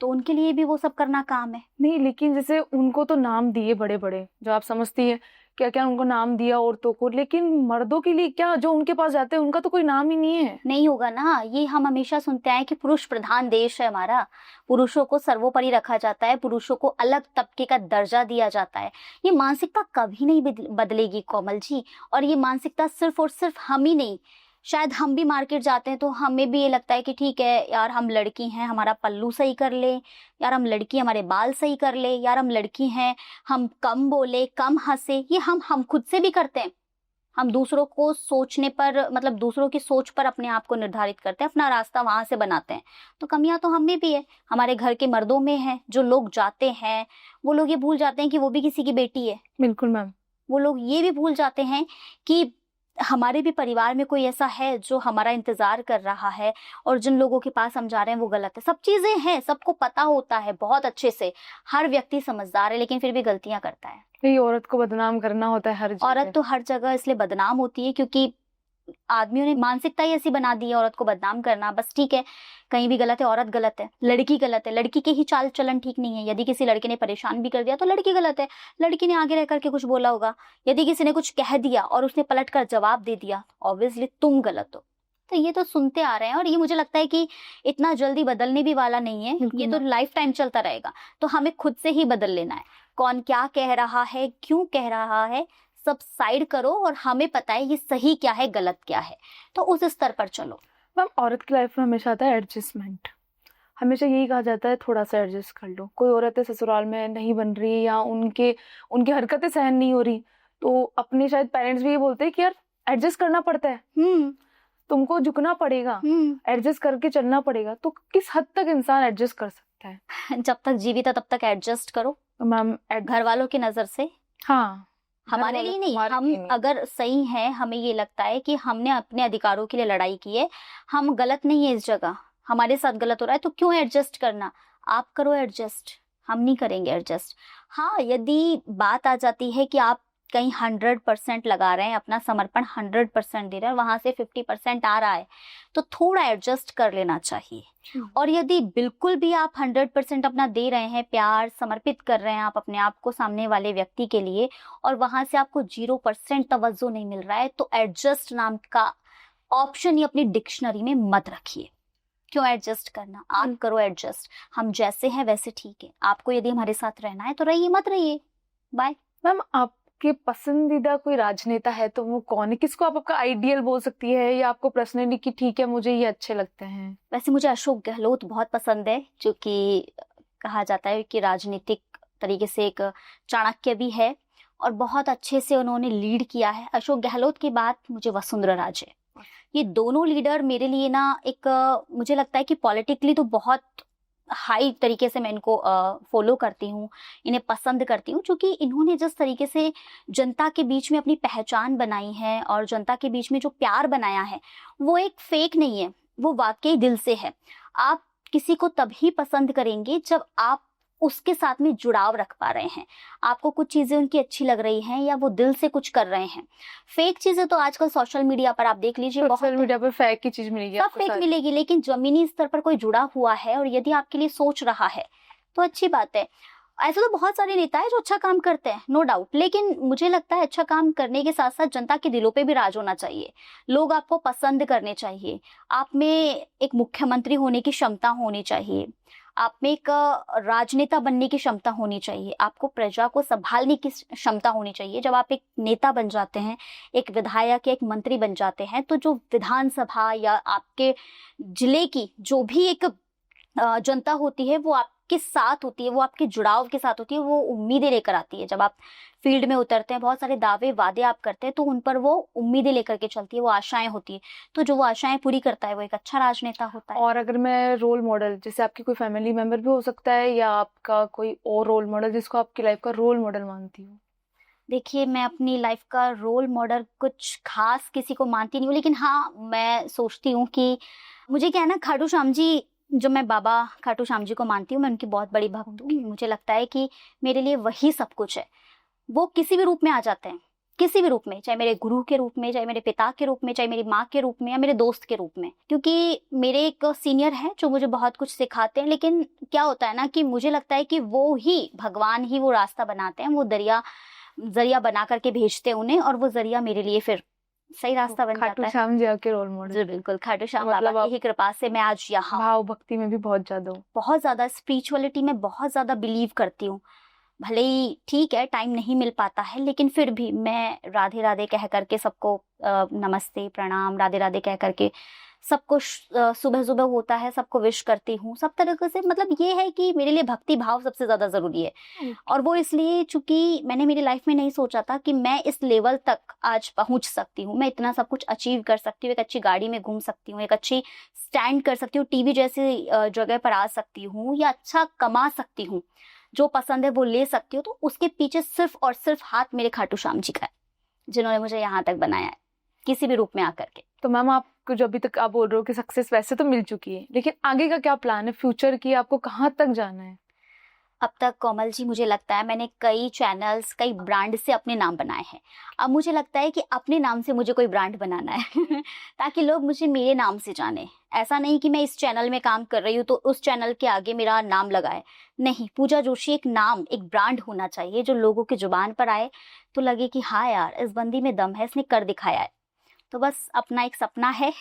तो उनके लिए भी वो सब करना काम है। नहीं, लेकिन जैसे उनको तो नाम दिए बड़े बड़े, जो आप समझती है क्या क्या उनको नाम दिया औरतों को, लेकिन मर्दों के लिए क्या, जो उनके पास जाते हैं उनका तो कोई नाम ही नहीं है। नहीं होगा ना, ये हम हमेशा सुनते हैं कि पुरुष प्रधान देश है हमारा, पुरुषों को सर्वोपरि रखा जाता है, पुरुषों को अलग तबके का दर्जा दिया जाता है। ये मानसिकता कभी नहीं बदलेगी कोमल जी। और ये मानसिकता सिर्फ और सिर्फ हम ही नहीं, शायद हम भी मार्केट जाते हैं तो हमें भी ये लगता है कि ठीक है यार, हम लड़की हैं, हमारा पल्लू सही कर ले, यार हम लड़की हमारे बाल सही कर ले, यार हम लड़की हैं, हम कम बोले कम हंसे। ये हम खुद से भी करते हैं। हम दूसरों को सोचने पर, मतलब दूसरों की सोच पर अपने आप को निर्धारित करते हैं, अपना रास्ता वहां से बनाते हैं। तो कमियां तो हम में भी है, हमारे घर के मर्दों में है। जो लोग जाते हैं वो लोग ये भूल जाते हैं कि वो भी किसी की बेटी है। बिल्कुल मैम। वो लोग ये भी भूल जाते हैं कि हमारे भी परिवार में कोई ऐसा है जो हमारा इंतजार कर रहा है, और जिन लोगों के पास हम जा रहे हैं वो गलत है। सब चीजें हैं, सबको पता होता है बहुत अच्छे से, हर व्यक्ति समझदार है, लेकिन फिर भी गलतियां करता है। नहीं, औरत को बदनाम करना होता है हर जगह। औरत तो हर जगह इसलिए बदनाम होती है क्योंकि आदमियों ने मानसिकता ही ऐसी बना दी है औरत को बदनाम करना। बस ठीक है, कहीं भी गलत है, औरत गलत है, लड़की गलत है, लड़की के ही चाल चलन ठीक नहीं है। यदि किसी लड़के ने परेशान भी कर दिया तो लड़की गलत है, लड़की ने आगे रह करके कुछ बोला होगा। यदि किसी ने कुछ कह दिया और उसने पलट कर जवाब दे दिया, ऑब्वियसली तुम गलत हो। तो ये तो सुनते आ रहे हैं, और ये मुझे लगता है कि इतना जल्दी बदलने भी वाला नहीं है, ये तो लाइफ टाइम चलता रहेगा। तो हमें खुद से ही बदल लेना है। कौन क्या कह रहा है, क्यों कह रहा है, सब साइड करो, और हमें पता है ये सही क्या है गलत क्या है, तो उस स्तर पर चलो। मैम औरत की लाइफ में हमेशा आता है एडजस्टमेंट। हमेशा यही कहा जाता है थोड़ा सा एडजस्ट कर लो। कोई औरतें ससुराल में नहीं बन रही या उनकी हरकतें सहन नहीं हो रही, तो अपने शायद पेरेंट्स भी ये बोलते हैं कि यार एडजस्ट करना पड़ता है, तुमको झुकना पड़ेगा, एडजस्ट करके चलना पड़ेगा। तो किस हद तक इंसान एडजस्ट कर सकता है? जब तक जीवित है तब तक एडजस्ट करो। तो मैम घर वालों की नजर से, हाँ, हमारे लिए नहीं। हम अगर सही हैं, हमें ये लगता है कि हमने अपने अधिकारों के लिए लड़ाई की है, हम गलत नहीं है इस जगह, हमारे साथ गलत हो रहा है, तो क्यों एडजस्ट करना? आप करो एडजस्ट, हम नहीं करेंगे एडजस्ट। हाँ, यदि बात आ जाती है कि आप कहीं 100% लगा रहे हैं, अपना समर्पण 100% दे रहे हैं, वहां से 50% आ रहा है, तो थोड़ा एडजस्ट कर लेना चाहिए। और यदि बिल्कुल भी आप 100% अपना दे रहे हैं, प्यार समर्पित कर रहे हैं आप अपने आप को सामने वाले व्यक्ति के लिए, और वहां से आपको 0% तवज्जो नहीं मिल रहा है, तो एडजस्ट नाम का ऑप्शन ही अपनी डिक्शनरी में मत रखिए। क्यों एडजस्ट करना? आप करो एडजस्ट, हम जैसे हैं वैसे ठीक है। आपको यदि हमारे साथ रहना है तो रहिए, मत रहिए, बाय। मैम आपके पसंदीदा कोई राजनेता है तो वो कौन है? किसको आप आपका आइडियल बोल सकती है, या आपको पर्सनली कि ठीक है मुझे ये अच्छे लगते हैं? वैसे मुझे अशोक गहलोत बहुत पसंद है, जो कि कहा जाता है कि राजनीतिक तरीके से एक चाणक्य भी है और बहुत अच्छे से उन्होंने लीड किया है। अशोक गहलोत की बात, मुझे वसुंधरा राजे, ये दोनों लीडर मेरे लिए ना एक मुझे लगता है कि पॉलिटिकली तो बहुत हाई तरीके से मैं इनको फॉलो करती हूँ, इन्हें पसंद करती हूँ, क्योंकि इन्होंने जिस तरीके से जनता के बीच में अपनी पहचान बनाई है और जनता के बीच में जो प्यार बनाया है वो एक फेक नहीं है, वो वाकई दिल से है। आप किसी को तभी पसंद करेंगे जब आप उसके साथ में जुड़ाव रख पा रहे हैं, आपको कुछ चीजें उनकी अच्छी लग रही हैं या वो दिल से कुछ कर रहे हैं। फेक चीजें तो आजकल सोशल मीडिया पर आप देख लीजिए, सोशल मीडिया पे फेक की चीज मिलेगी, सब फेक मिलेगी, लेकिन जमीनी स्तर पर कोई जुड़ा हुआ है और यदि आपके लिए सोच रहा है तो अच्छी बात है। ऐसे तो बहुत सारे नेता है जो अच्छा काम करते हैं, नो डाउट, लेकिन मुझे लगता है अच्छा काम करने के साथ साथ जनता के दिलों पे भी राज होना चाहिए, लोग आपको पसंद करने चाहिए, आप में एक मुख्यमंत्री होने की क्षमता होनी चाहिए, आप में एक राजनेता बनने की क्षमता होनी चाहिए, आपको प्रजा को संभालने की क्षमता होनी चाहिए। जब आप एक नेता बन जाते हैं, एक विधायक या एक मंत्री बन जाते हैं, तो जो विधानसभा या आपके जिले की जो भी एक जनता होती है वो आपके साथ होती है, वो आपके जुड़ाव के साथ होती है, वो उम्मीदें लेकर आती है। जब आप फील्ड में उतरते हैं, बहुत सारे दावे वादे आप करते हैं, तो उन पर वो उम्मीदें लेकर के चलती है, वो आशाएं होती है, तो जो वो आशाएं पूरी करता है वो एक अच्छा राजनेता होता है। और अगर मैं रोल मॉडल, जैसे आपकी कोई फैमिली मेंबर भी हो सकता है या आपका कोई और रोल मॉडल जिसको आपकी लाइफ का रोल मॉडल मानती हूँ? देखिए, मैं अपनी लाइफ का रोल मॉडल कुछ खास किसी को मानती नहीं हूँ, लेकिन हाँ, मैं सोचती हूँ कि मुझे क्या है ना, खाटू श्याम जी, जो मैं बाबा खाटू श्याम जी को मानती हूँ, मैं उनकी बहुत बड़ी भक्त हूँ। मुझे लगता है कि मेरे लिए वही सब कुछ है। वो किसी भी रूप में आ जाते हैं, किसी भी रूप में, चाहे मेरे गुरु के रूप में, चाहे मेरे पिता के रूप में, चाहे मेरी माँ के रूप में या मेरे दोस्त के रूप में, क्योंकि मेरे एक सीनियर है जो मुझे बहुत कुछ सिखाते हैं। लेकिन क्या होता है ना कि मुझे लगता है कि वो ही भगवान ही वो रास्ता बनाते हैं, वो जरिया बना करके भेजते हैं उन्हें, और वो जरिया मेरे लिए फिर सही रास्ता बन जाता है। खाटू श्याम जी आपके रोल मॉडल? जी बिल्कुल, खाटू श्याम मतलब बाबा की ही कृपा से मैं आज यहाँ, भाव भक्ति में भी बहुत ज्यादा हूँ, बहुत ज्यादा स्पिरिचुअलिटी में बहुत ज्यादा बिलीव करती हूँ। भले ही ठीक है टाइम नहीं मिल पाता है, लेकिन फिर भी मैं राधे राधे कह करके सबको नमस्ते प्रणाम राधे राधे कह करके सबको सुबह सुबह होता है सबको विश करती हूँ, सब तरह से। मतलब ये है कि मेरे लिए भक्ति भाव सबसे ज्यादा जरूरी है। और वो इसलिए चूंकि मैंने मेरी लाइफ में नहीं सोचा था कि मैं इस लेवल तक आज पहुंच सकती हूँ, मैं इतना सब कुछ अचीव कर सकती हूँ, एक अच्छी गाड़ी में घूम सकती हूँ, एक अच्छी स्टैंड कर सकती हूँ, टीवी जैसी जगह पर आ सकती हूँ, या अच्छा कमा सकती हूँ, जो पसंद है वो ले सकती हूँ। तो उसके पीछे सिर्फ और सिर्फ हाथ मेरे खाटू श्याम जी का है, जिन्होंने मुझे यहाँ तक बनाया है किसी भी रूप में आकर के। तो मैम, आपको जो अभी तक आप बोल रहे हो कि सक्सेस वैसे तो मिल चुकी है, लेकिन आगे का क्या प्लान है फ्यूचर की? आपको कहाँ तक जाना है? अब तक कोमल जी मुझे लगता है मैंने कई चैनल्स, कई ब्रांड से अपने नाम बनाए हैं। अब मुझे लगता है कि अपने नाम से मुझे कोई ब्रांड बनाना है ताकि लोग मुझे मेरे नाम से जाने। ऐसा नहीं कि मैं इस चैनल में काम कर रही हूँ तो उस चैनल के आगे मेरा नाम लगाए, नहीं। पूजा जोशी एक नाम, एक ब्रांड होना चाहिए जो लोगों की जुबान पर आए तो लगे कि हाँ यार, इस बंदी में दम है, इसने कर दिखाया है। तो बस अपना एक सपना है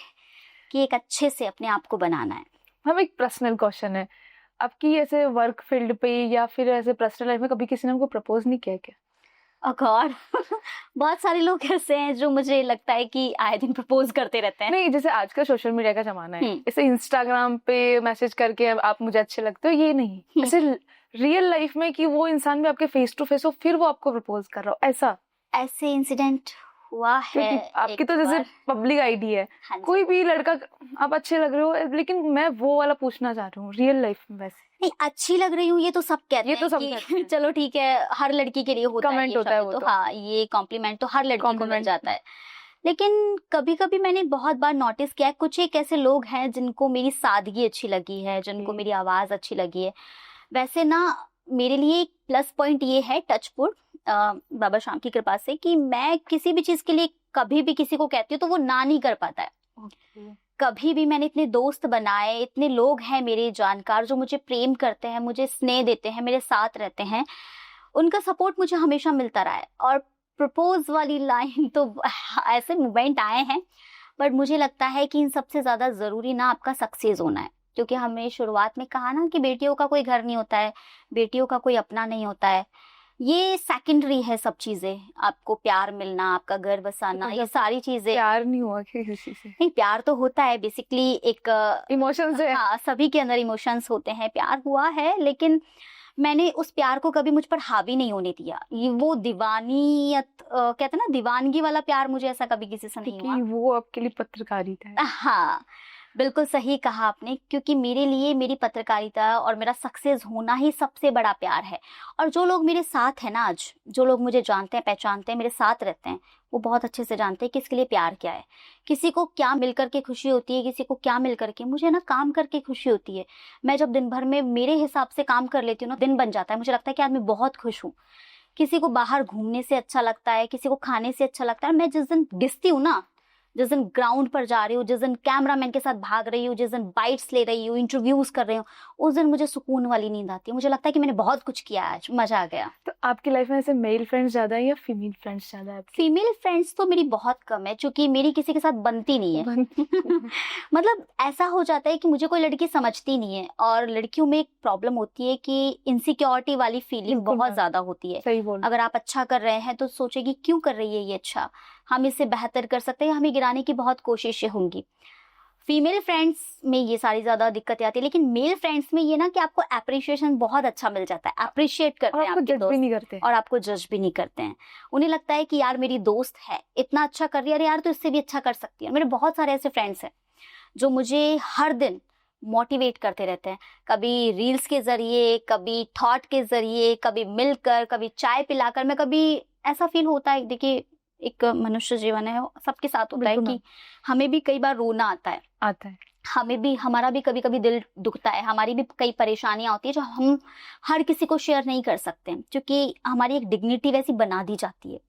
कि एक अच्छे से अपने आप को बनाना है। हम एक पर्सनल क्वेश्चन है, आपकी ऐसे वर्क फील्ड पे या फिर ऐसे पर्सनल लाइफ में कभी किसी ने हमको प्रपोज नहीं किया क्या? गॉड बहुत सारे लोग ऐसे हैं जो मुझे लगता है कि आए दिन प्रपोज करते रहते हैं। नहीं, जैसे आजकल सोशल मीडिया का जमाना है, ऐसे इंस्टाग्राम पे मैसेज करके आप मुझे अच्छे लगते हो, ये नहीं, ऐसे रियल लाइफ में कि वो इंसान भी आपके फेस टू फेस हो फिर वो आपको प्रपोज कर रहा हो, ऐसे इंसिडेंट हुआ है। आपकी तो जैसे पब्लिक आईडी है, हाँ, कोई भी लड़का आप अच्छे लग रहे हो, लेकिन मैं वो वाला पूछना चाह रही हूँ रियल लाइफ में। वैसे नहीं, अच्छी लग रही हूँ ये तो सब कहते हैं, ये तो सब कहते हैं। चलो ठीक है, हर लड़की के लिए होता है, कमेंट होता है वो तो हाँ, ये कॉम्प्लीमेंट तो हर लड़की को मिल जाता है। लेकिन कभी कभी मैंने बहुत बार नोटिस किया, कुछ एक ऐसे लोग हैं जिनको मेरी सादगी अच्छी लगी है, जिनको मेरी आवाज अच्छी लगी है। वैसे ना मेरे लिए एक प्लस पॉइंट ये है, टचवुड, बाबा श्याम की कृपा से, कि मैं किसी भी चीज के लिए कभी भी किसी को कहती हूँ तो वो ना नहीं कर पाता है। कभी भी मैंने इतने दोस्त बनाए, इतने लोग हैं मेरे जानकार जो मुझे प्रेम करते हैं, मुझे स्नेह देते हैं, मेरे साथ रहते हैं, उनका सपोर्ट मुझे हमेशा मिलता रहा है। और प्रपोज वाली लाइन तो ऐसे मोमेंट आए हैं, बट मुझे लगता है कि इन सबसे ज्यादा जरूरी ना आपका सक्सेस होना है। क्योंकि हमने शुरुआत में कहा ना कि बेटियों का कोई घर नहीं होता है, बेटियों का कोई अपना नहीं होता है। ये सेकेंडरी है सब चीजें, आपको प्यार मिलना, आपका घर बसाना, ये सारी चीजें। प्यार नहीं हुआ किसी से? नहीं, प्यार तो होता है बेसिकली, एक इमोशंस है। हाँ, सभी के अंदर इमोशंस होते हैं, प्यार हुआ है, लेकिन मैंने उस प्यार को कभी मुझ पर हावी नहीं होने दिया। ये वो दीवानियत कहते हैं ना, दीवानगी वाला प्यार, मुझे ऐसा कभी किसी से नहीं हुआ। क्योंकि वो आपके लिए पत्रकारिता है। हाँ, बिल्कुल सही कहा आपने, क्योंकि मेरे लिए मेरी पत्रकारिता और मेरा सक्सेस होना ही सबसे बड़ा प्यार है। और जो लोग मेरे साथ हैं ना आज, जो लोग मुझे जानते हैं, पहचानते हैं, मेरे साथ रहते हैं, वो बहुत अच्छे से जानते हैं कि इसके लिए प्यार क्या है। किसी को क्या मिल करके खुशी होती है, किसी को क्या मिल करके, मुझे ना काम करके खुशी होती है। मैं जब दिन भर में मेरे हिसाब से काम कर लेती हूँ ना, दिन बन जाता है, मुझे लगता है कि आज मैं बहुत खुश हूँ। किसी को बाहर घूमने से अच्छा लगता है, किसी को खाने से अच्छा लगता है। मैं जिस दिन घिसती हूँ ना, जिस दिन ग्राउंड पर जा रही हूँ, जिस दिन कैमरामैन के साथ भाग रही हूँ, जिस दिन बाइट्स ले रही हूँ, इंटरव्यूज कर रही हूँ, उस दिन मुझे सुकून वाली नींद आती है। मुझे लगता है कि मैंने बहुत कुछ किया आज, मजा आ गया। तो आपकी लाइफ में ऐसे मेल फ्रेंड्स ज्यादा है या फीमेल फ्रेंड्स ज्यादा है? फीमेल फ्रेंड्स तो मेरी बहुत कम है, क्योंकि मेरी किसी के साथ बनती नहीं है। मतलब ऐसा हो जाता है कि मुझे कोई लड़की समझती नहीं है, और लड़कियों में एक प्रॉब्लम होती है कि इनसिक्योरिटी वाली फीलिंग बिल्कुल बहुत मैम। ज्यादा होती है। सही बोल। अगर आप अच्छा कर रहे हैं तो सोचेगी क्यों कर रही है ये अच्छा, हम इससे बेहतर कर सकते हैं, हमें गिराने की बहुत कोशिशें होंगी। फीमेल फ्रेंड्स में ये सारी ज्यादा दिक्कतें आती है, लेकिन मेल फ्रेंड्स में ये ना कि आपको अप्रिशिएशन बहुत अच्छा मिल जाता है, अप्रिशिएट करते और हैं आपको आपके जज भी दोस्त, नहीं करते। और आपको जज भी नहीं करते हैं। उन्हें लगता है कि यार मेरी दोस्त है, इतना अच्छा कर रही है, अरे यार तो इससे भी अच्छा कर सकती है। मेरे बहुत सारे ऐसे फ्रेंड्स हैं जो मुझे हर दिन मोटिवेट करते रहते हैं, कभी रील्स के जरिए, कभी थॉट के जरिए, कभी मिलकर, कभी चाय पिलाकर। मैं कभी ऐसा फील होता है, देखिए एक मनुष्य जीवन है, सबके साथ होता है बिल्कुल कि हमें भी कई बार रोना आता है, आता है। हमें भी, हमारा भी कभी कभी दिल दुखता है, हमारी भी कई परेशानियां होती है जो हम हर किसी को शेयर नहीं कर सकते, क्योंकि हमारी एक डिग्निटी वैसी बना दी जाती है।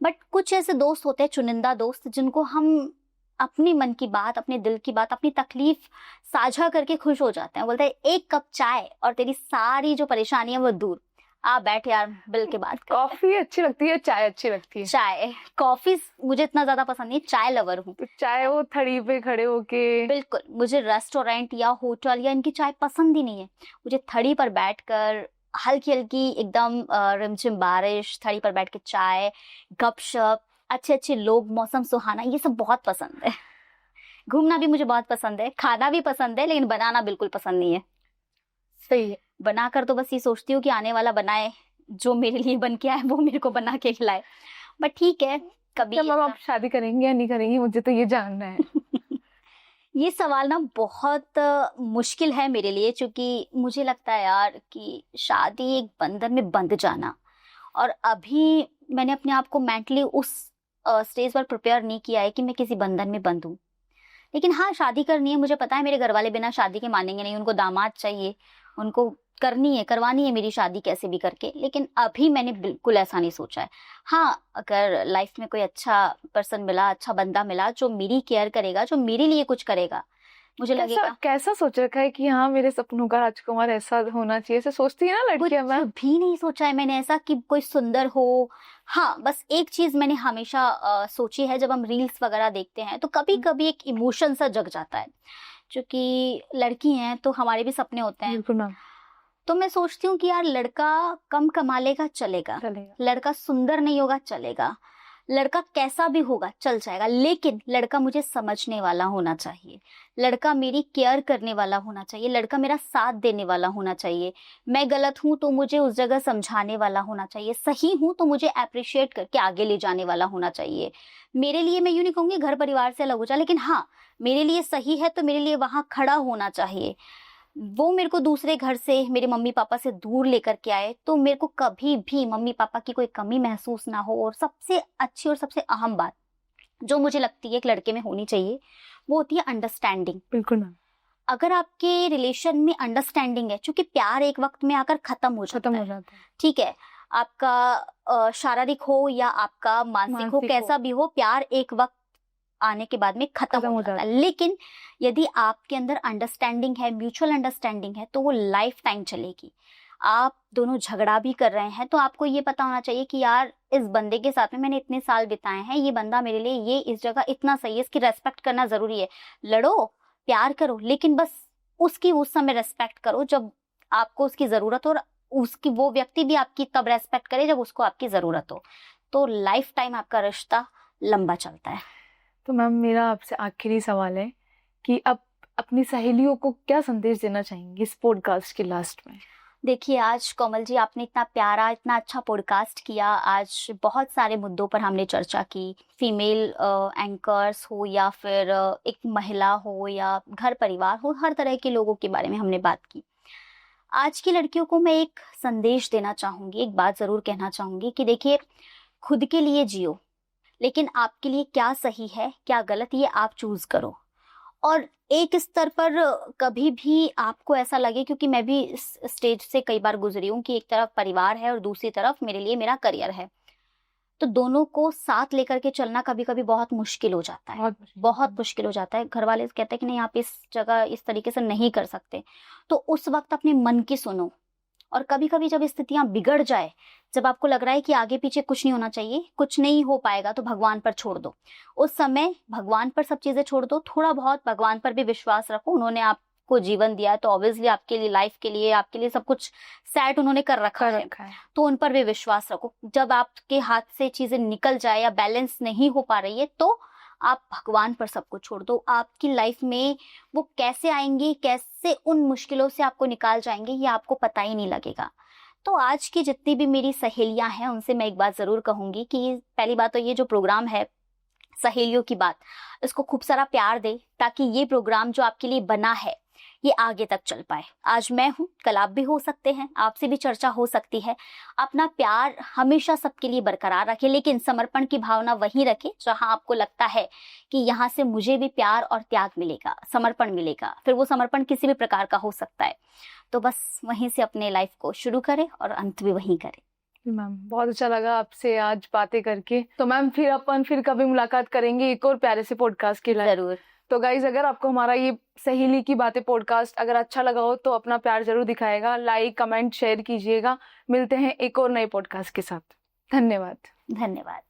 बट कुछ ऐसे दोस्त होते हैं, चुनिंदा दोस्त, जिनको हम अपने मन की बात, अपने दिल की बात, अपनी तकलीफ साझा करके खुश हो जाते हैं। बोलते हैं एक कप चाय और तेरी सारी जो परेशानी है वो दूर, आ बैठ यार मिल के बात करते हैं। कॉफी अच्छी लगती है, चाय अच्छी लगती है? चाय, कॉफी मुझे इतना ज्यादा पसंद नहीं, चाय लवर हूँ। तो चाय वो थड़ी पे खड़े होके। बिल्कुल, मुझे रेस्टोरेंट या होटल या इनकी चाय पसंद ही नहीं है। मुझे थड़ी पर बैठकर हल्की हल्की एकदम रिमझिम बारिश, थड़ी पर बैठ के चाय, गपशप, अच्छे अच्छे लोग, मौसम सुहाना, ये सब बहुत पसंद है। घूमना भी मुझे बहुत पसंद है, खाना भी पसंद है, लेकिन बनाना बिल्कुल पसंद नहीं है। सही है। बनाकर तो बस ये सोचती हूँ कि आने वाला बनाए, जो मेरे लिए बन के आए वो मेरे को बना के खिलाए। बट ठीक है, कभी क्या मैम आप शादी करेंगे या नहीं करेंगी? मुझे तो ये जानना है। ये सवाल ना बहुत मुश्किल है मेरे लिए, क्योंकि मुझे लगता है यार कि शादी एक बंधन में बंध जाना, और अभी मैंने अपने आप को मेंटली उस स्टेज पर प्रिपेयर नहीं किया है कि मैं किसी बंधन में बंधूं। लेकिन हाँ, शादी करनी है, मुझे पता है मेरे घर वाले बिना शादी के मानेंगे नहीं, उनको दामाद चाहिए, उनको करनी है, करवानी है मेरी शादी कैसे भी करके। लेकिन अभी मैंने बिल्कुल ऐसा नहीं सोचा है। हाँ, अगर लाइफ में कोई अच्छा पर्सन मिला, अच्छा बंदा मिला जो मेरी केयर करेगा, जो मेरे लिए कुछ करेगा, मुझे लगेगा। कैसा सोच रखा है कि हाँ मेरे सपनों का राजकुमार ऐसा होना चाहिए? ऐसे सोचती है ना कुछ लड़कियां मैम। भी नहीं सोचा है मैंने ऐसा कि कोई सुंदर हो। हाँ, बस एक चीज मैंने हमेशा सोची है, जब हम रील्स वगैरह देखते हैं तो कभी कभी एक इमोशन सा जग जाता है, क्योंकि लड़की हैं तो हमारे भी सपने होते हैं। बिल्कुल मैम। तो मैं सोचती हूँ कि यार लड़का कम कमा लेगा चलेगा, चलेगा। लड़का सुंदर नहीं होगा चलेगा, लड़का कैसा भी होगा चल जाएगा, लेकिन लड़का मुझे समझने वाला होना चाहिए, लड़का मेरी केयर करने वाला होना चाहिए, लड़का मेरा साथ देने वाला होना चाहिए। मैं गलत हूं तो मुझे उस जगह समझाने वाला होना चाहिए, सही हूं तो मुझे अप्रिशिएट करके आगे ले जाने वाला होना चाहिए। मेरे लिए, मैं यूं नहीं कहूंगी घर परिवार से अलग हो जाए, लेकिन हाँ, मेरे लिए सही है तो मेरे लिए वहां खड़ा होना चाहिए। वो मेरे को दूसरे घर से, मेरे मम्मी पापा से दूर लेकर के आए तो मेरे को कभी भी मम्मी पापा की कोई कमी महसूस ना हो। और सबसे अच्छी और सबसे अहम बात जो मुझे लगती है एक लड़के में होनी चाहिए, वो होती है अंडरस्टैंडिंग। बिल्कुल मैम। अगर आपके रिलेशन में अंडरस्टैंडिंग है, क्योंकि प्यार एक वक्त में आकर खत्म हो जाता खत्म हो है, जाता है। ठीक है, आपका शारीरिक हो या आपका मानसिक हो, मानसिक कैसा भी हो, प्यार एक वक्त आने के बाद में खत्म हो जाता है। लेकिन यदि आपके अंदर अंडरस्टैंडिंग है, म्यूचुअल अंडरस्टैंडिंग है, तो वो लाइफ टाइम चलेगी। आप दोनों झगड़ा भी कर रहे हैं तो आपको ये पता होना चाहिए कि यार इस बंदे के साथ में मैंने इतने साल बिताए हैं, ये बंदा मेरे लिए ये इस जगह इतना सही है, इसकी रेस्पेक्ट करना जरूरी है। लड़ो, प्यार करो, लेकिन बस उसकी उस समय रेस्पेक्ट करो जब आपको उसकी जरूरत हो, और उसकी वो व्यक्ति भी आपकी तब रेस्पेक्ट करे जब उसको आपकी जरूरत हो। तो लाइफ टाइम आपका रिश्ता लंबा चलता है। तो मैम मेरा आपसे आखिरी सवाल है कि आप अपनी सहेलियों को क्या संदेश देना चाहेंगी इस पॉडकास्ट के लास्ट में? देखिए, आज कोमल जी आपने इतना प्यारा, इतना अच्छा पॉडकास्ट किया। आज बहुत सारे मुद्दों पर हमने चर्चा की, फीमेल एंकर्स हो या फिर एक महिला हो या घर परिवार हो, हर तरह के लोगों के बारे में हमने बात की। आज की लड़कियों को मैं एक संदेश देना चाहूंगी, एक बात जरूर कहना चाहूंगी कि देखिए, खुद के लिए जियो, लेकिन आपके लिए क्या सही है क्या गलत ये आप चूज करो। और एक स्तर पर कभी भी आपको ऐसा लगे, क्योंकि मैं भी इस स्टेज से कई बार गुजरी हूँ कि एक तरफ परिवार है और दूसरी तरफ मेरे लिए मेरा करियर है, तो दोनों को साथ लेकर के चलना कभी कभी बहुत मुश्किल हो जाता है, बहुत मुश्किल हो जाता है। घर वाले कहते हैं कि नहीं, आप इस जगह इस तरीके से नहीं कर सकते, तो उस वक्त अपने मन की सुनो। और कभी कभी जब स्थितियां बिगड़ जाए, जब आपको लग रहा है कि आगे पीछे कुछ नहीं होना चाहिए, कुछ नहीं हो पाएगा, तो भगवान पर छोड़ दो। उस समय भगवान पर सब चीजें छोड़ दो, थोड़ा बहुत भगवान पर भी विश्वास रखो। उन्होंने आपको जीवन दिया है तो ऑब्वियसली आपके लिए, लाइफ के लिए, आपके लिए सब कुछ सेट उन्होंने कर रखा है, तो उन पर भी विश्वास रखो। जब आपके हाथ से चीजें निकल जाए या बैलेंस नहीं हो पा रही है, तो आप भगवान पर सब कुछ छोड़ दो। आपकी लाइफ में वो कैसे आएंगी, कैसे उन मुश्किलों से आपको निकाल जाएंगे, ये आपको पता ही नहीं लगेगा। तो आज की जितनी भी मेरी सहेलियां हैं, उनसे मैं एक बात जरूर कहूंगी कि पहली बात तो ये जो प्रोग्राम है सहेलियों की बात, इसको खूब सारा प्यार दे, ताकि ये प्रोग्राम जो आपके लिए बना है ये आगे तक चल पाए। आज मैं हूं, कल आप भी हो सकते हैं, आपसे भी चर्चा हो सकती है। अपना प्यार हमेशा सबके लिए बरकरार रखें, लेकिन समर्पण की भावना वहीं रखें जहां आपको लगता है कि यहाँ से मुझे भी प्यार और त्याग मिलेगा, समर्पण मिलेगा। फिर वो समर्पण किसी भी प्रकार का हो सकता है, तो बस वहीं से अपने लाइफ को शुरू करें और अंत भी वहीं करें। मैम बहुत अच्छा लगा आपसे आज बातें करके। तो मैम फिर कभी मुलाकात करेंगे एक और प्यारे से पॉडकास्ट के लिए। जरूर। तो गाइज, अगर आपको हमारा ये सहेली की बातें पॉडकास्ट अगर अच्छा लगा हो तो अपना प्यार जरूर दिखाएगा, लाइक कमेंट शेयर कीजिएगा। मिलते हैं एक और नए पॉडकास्ट के साथ। धन्यवाद। धन्यवाद।